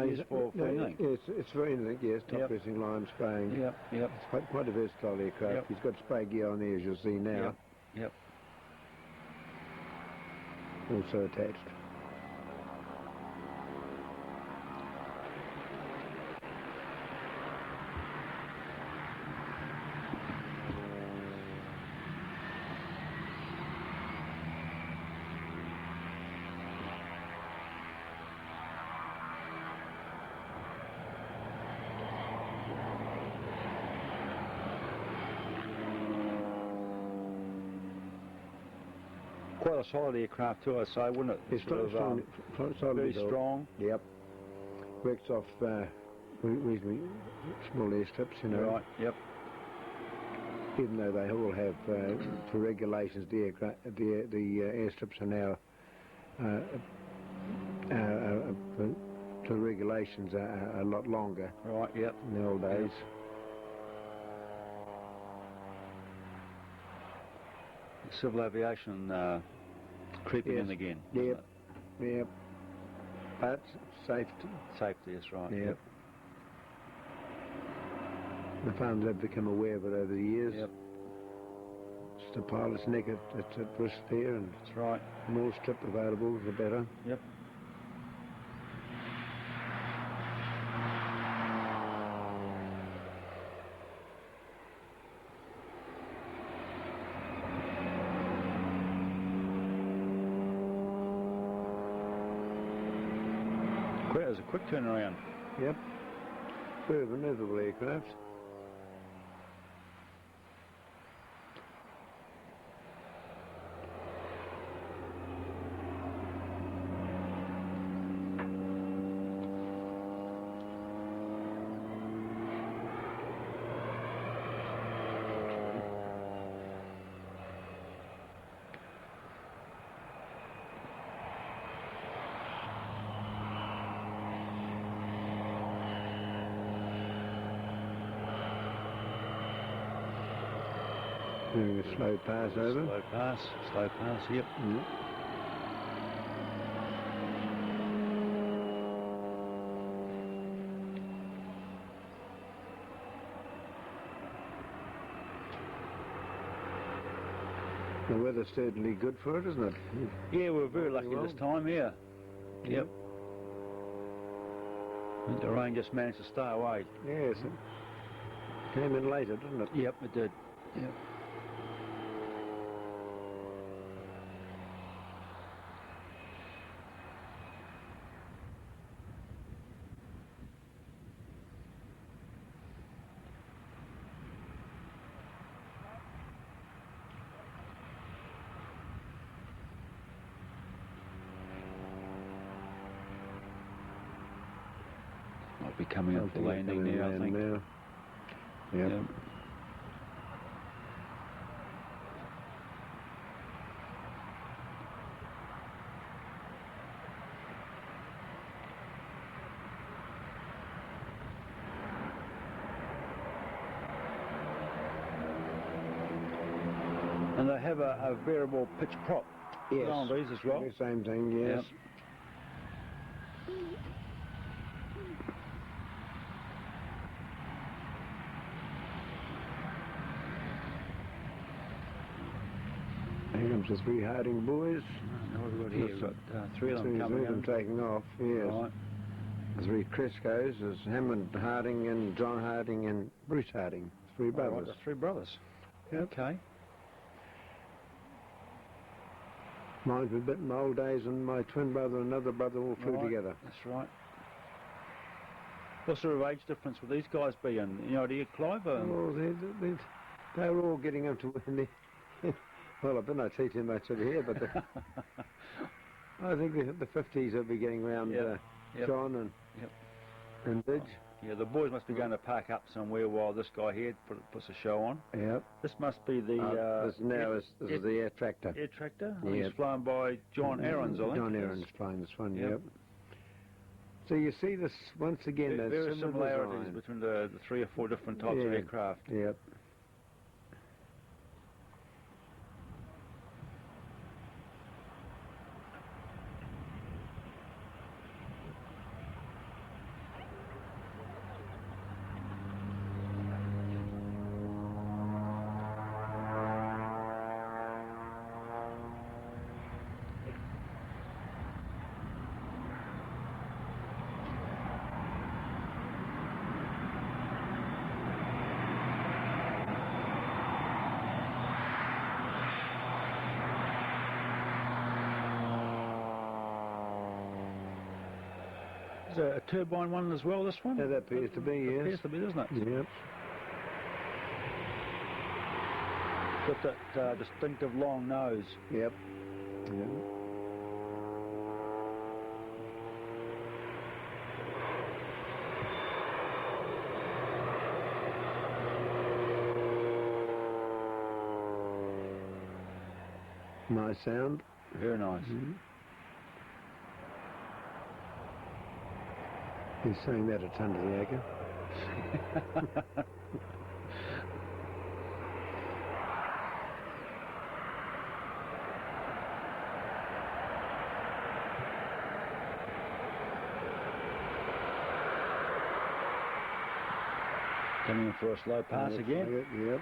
used for anything? It's for anything, yes. Top dressing, lime spraying. Yep, yep. It's quite a versatile aircraft. Yep. He's got spray gear on there, as you'll see now. Yep. Also attached. Quite a solid aircraft too, I say, wouldn't it? It's Very very strong. Yep. Works off reasonably small airstrips, you know. Right, yep. Even though they all have, for regulations, the airstrips are now, the regulations are a lot longer. Right, yep. In the old days. Civil aviation creeping in again. Yep. Yep. But safety. Safety, that's right. Yep. The farmers have become aware of it over the years. Yep. It's the pilot's neck at risk there, and that's right. The more strip available, the better. Yep. It was a quick turnaround. Yep. Very manoeuvrable aircraft. Doing a slow pass over. Slow pass, yep. Mm. The weather's certainly good for it, isn't it? Yeah, we're very lucky this time, yeah. Yep. I think the rain just managed to stay away. Yes, it came in later, didn't it? Yep, it did. Yep. Might be coming up for landing now, I think. Now. Yep. Yep. And they have a variable pitch prop. Yes. On these as well. The same thing, yes. Yep. Here comes the three Harding boys. What have we got here? We've got three of them coming them in. taking off, yes. Right. The three Crescos, there's Hammond Harding and John Harding and Bruce Harding. Three brothers. Right, the three brothers. Yep. Okay. Reminds me a bit of my old days, and my twin brother and another brother all flew together. That's right. What sort of age difference would these guys be in? You know, do you, Clive? Oh, they were all getting up to when they... Well, I better not say too much over here, but I think the 50s will be getting around John and Bidge. Yeah, the boys must be going to park up somewhere while this guy here puts a show on. Yep. This must be the... this is the air tractor. Air tractor? Yep. He's flown by John Arends, I think. John Arends flying this one, yep. So you see this, once again, there's various similarities between the 3 or 4 different types of aircraft. Yep. Is it a turbine one as well, this one? Yeah, that appears to be, yes. Appears to be, doesn't it? Yep. Got that distinctive long nose. Yep. Yep. Nice sound. Very nice. Mm-hmm. He's saying that a ton to the acre. Coming in for a slow pass again. Yep.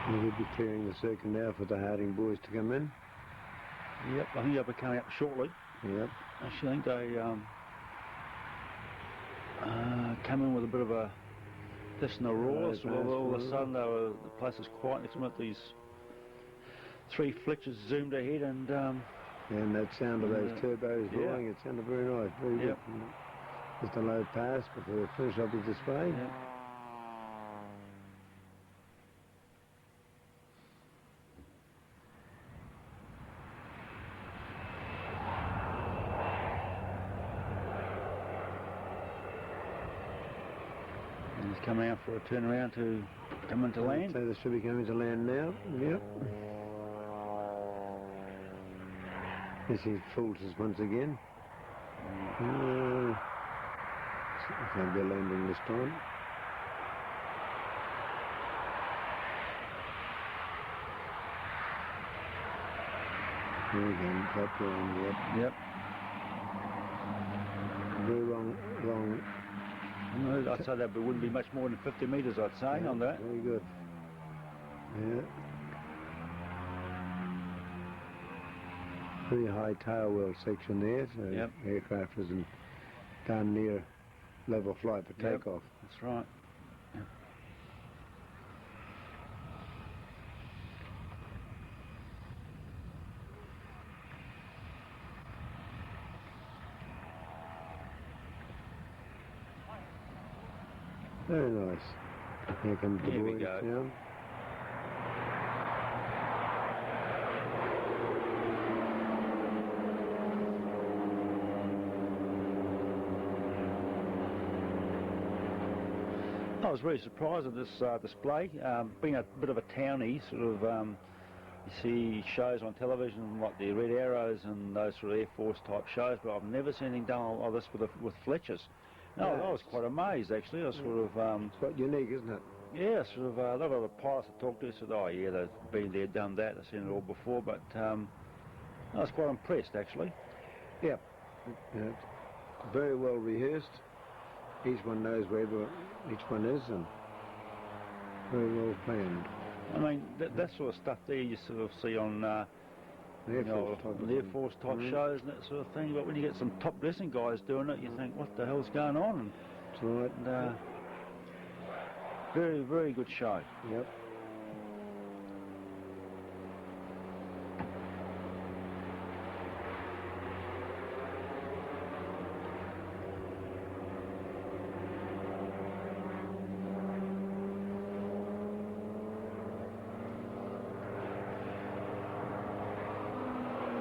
We'll be clearing the circuit now for the Harding boys to come in. Yep, I think they'll be coming up shortly. Yep. Actually, I think they come in with a bit of a Cessna roar. So all of a sudden, the place is quiet. Next minute, these 3 Fletchers zoomed ahead, and that sound of those turbos roaring, it sounded very nice, very good. Just a low pass before we finish up the display. Yep. He's coming out for a turnaround to come into land. So they should be coming to land now. Yep. This is Fulters once again. It's going to be a landing this time. Here we go, top down, Yep. Very long. I'd say that wouldn't be much more than 50 metres, I'd say, on that. Very good. Yeah. Pretty high tail wheel section there, so aircraft isn't down near level flight for takeoff. That's right. Yep. Very nice. Here comes the Here we boys go. down. I was very surprised at this display. Being a bit of a townie, sort of, you see shows on television like the Red Arrows and those sort of Air Force type shows, but I've never seen anything done like this with Fletchers. No, I was quite amazed actually. I was sort of... it's quite unique, isn't it? Yeah, sort of, a lot of the pilots I talked to said, oh yeah, they've been there, done that, they've seen it all before, but I was quite impressed actually. Yeah. very well rehearsed. Each one knows where each one is, and very well planned. I mean, that sort of stuff there you sort of see on The Air Force type shows and that sort of thing. But when you get some top dressing guys doing it, you think, what the hell's going on? That's right. And, very, very good show. Yep.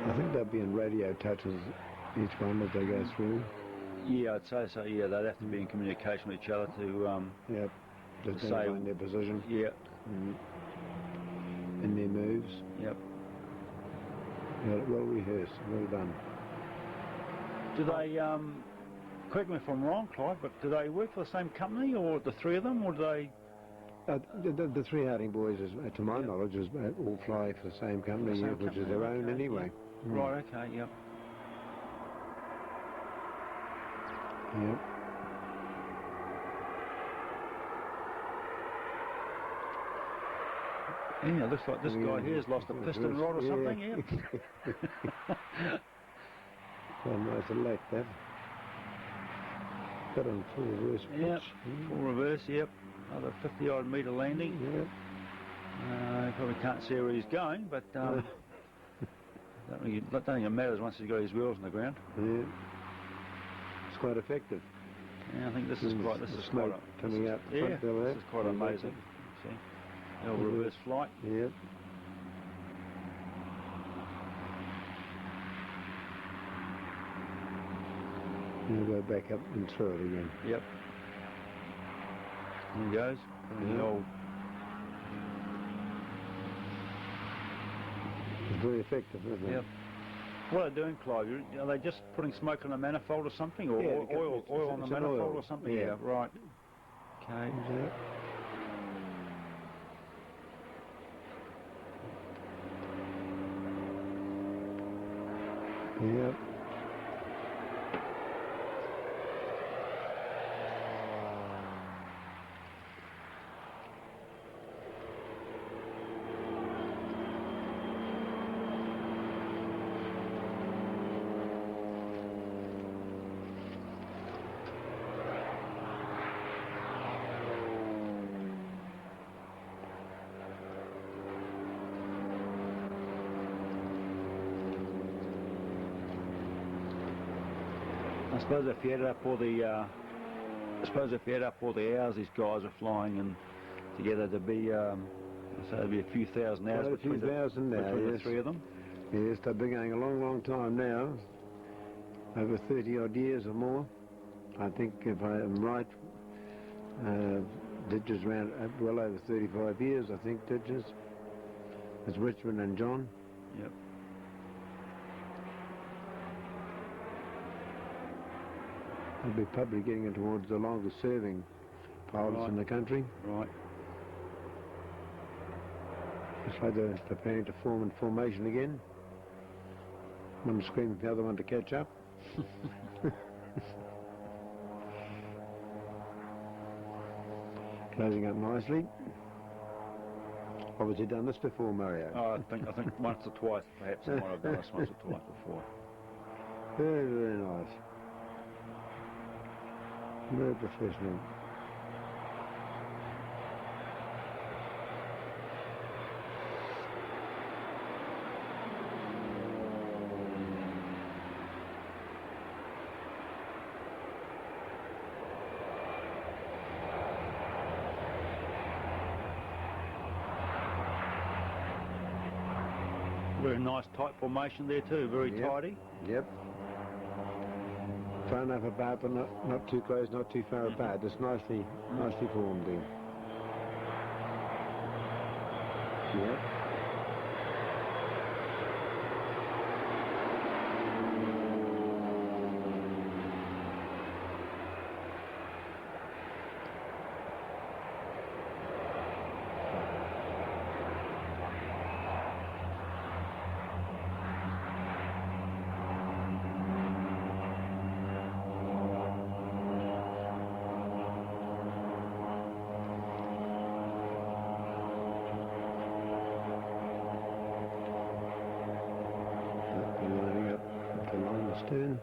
I think they'll be in radio touches, each one as they go through. Yeah, I'd say so. Yeah, they'd have to be in communication with each other to Yep. Just say find their position. yeah, And their moves. yep. Yeah, well rehearsed, well done. Do they? Correct me if I'm wrong, Clive, but do they work for the same company, or the three of them, or do they? The three Harding boys, to my knowledge, all fly for the same company, same which is company, their own okay, anyway. Right. Okay. Yep. Yep. Yeah, looks like this guy here has lost a piston rod or something. Yep. Quite nice to like that. Got on full reverse pitch. Yep. Full reverse. Yep. Another 50-odd metre landing. Yep. Probably can't see where he's going, but don't think it matters once he's got his wheels on the ground. Yeah. It's quite effective. Yeah, I think this is quite. This The is smoke quite. coming out the Yeah, front there. this is quite amazing. See, little reverse flight. Yep. We'll go back up and throw it again. Yep. There he goes. The old. It's very effective, isn't it? Yep. What are they doing, Clive? Are they just putting smoke on the manifold or something, or Yeah, oil on the it's an manifold oil. or something? Yeah. Right. Okay. Yep. Yep. I suppose if you add up all the, hours these guys are flying and together, to be, so it'd be a few thousand hours Quite a few between, thousand now, between the yes. three of them. Yes, they've been going a long, long time now. Over 30 odd years or more. I think if I am right, Didger's around well over 35 years, I think, Didger's. It's Richmond and John. Yep. They'll be probably getting towards the longest serving pilots in the country. Right. Looks like they're preparing to form in formation again. One screaming for the other one to catch up. Closing up nicely. Obviously done this before, Mario. Oh, I think once or twice, perhaps I might have done this once or twice before. Very, very nice. Very professional. Very nice tight formation there too, very tidy. Yep. Far enough apart, but not too close, not too far apart. Just nicely formed there. Yep. stern.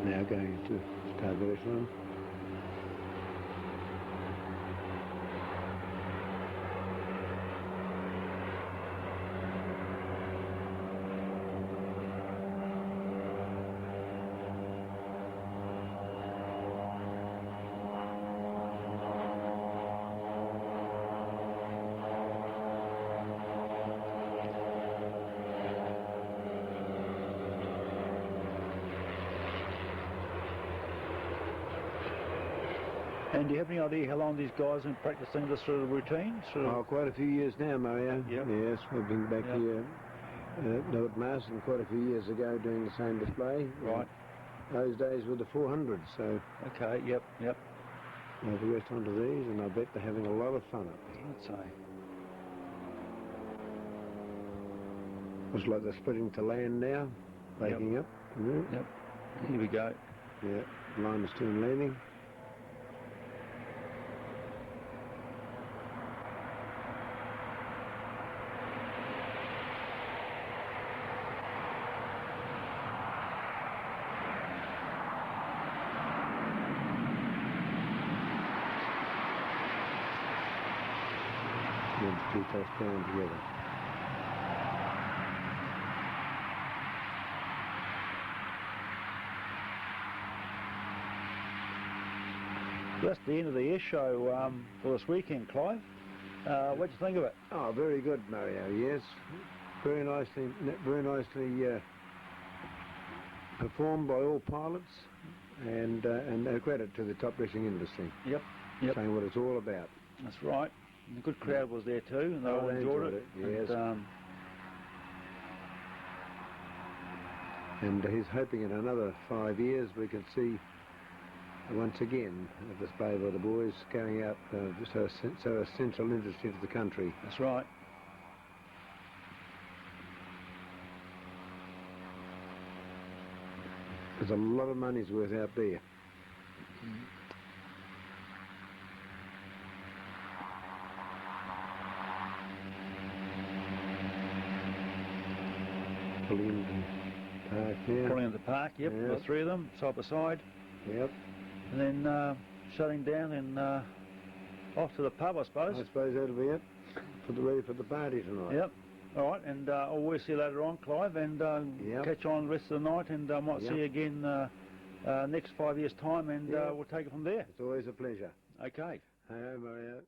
Now going into starboard echelon. And do you have any idea how long these guys have been practicing this sort of routine? Oh, quite a few years now, Mario. Yep. Yes, we've been back here at Marsden quite a few years ago doing the same display. Right. Those days were the 400s, so Okay, yep. I've progressed onto these, and I bet they're having a lot of fun up there. I'd say. Looks like they're splitting to land now, breaking up. Yep. Here we go. Yeah, line is turn landing. And the two toss down together. That's the end of the air show for this weekend, Clive. What'd you think of it? Oh, very good, Mario. Yes, very nicely performed by all pilots, and a credit to the top dressing industry. Yep. Saying what it's all about. That's right. And a good crowd was there too, and they all they enjoyed it. Yes. And, And he's hoping in another 5 years we can see once again a display by the boys carrying out so essential industry to the country. that's right. There's a lot of money's worth out there. Pulling in the park now. Pulling in the park, yep, Yep. the three of them, side by side. Yep. And then shutting down and off to the pub, I suppose. I suppose that'll be it. Ready for the party tonight. Yep. All right, and I'll see you later on, Clive, and Yep. catch on the rest of the night, and might Yep. see you again next 5 years' time, and Yep. we'll take it from there. It's always a pleasure. Okay. Hey, Mario.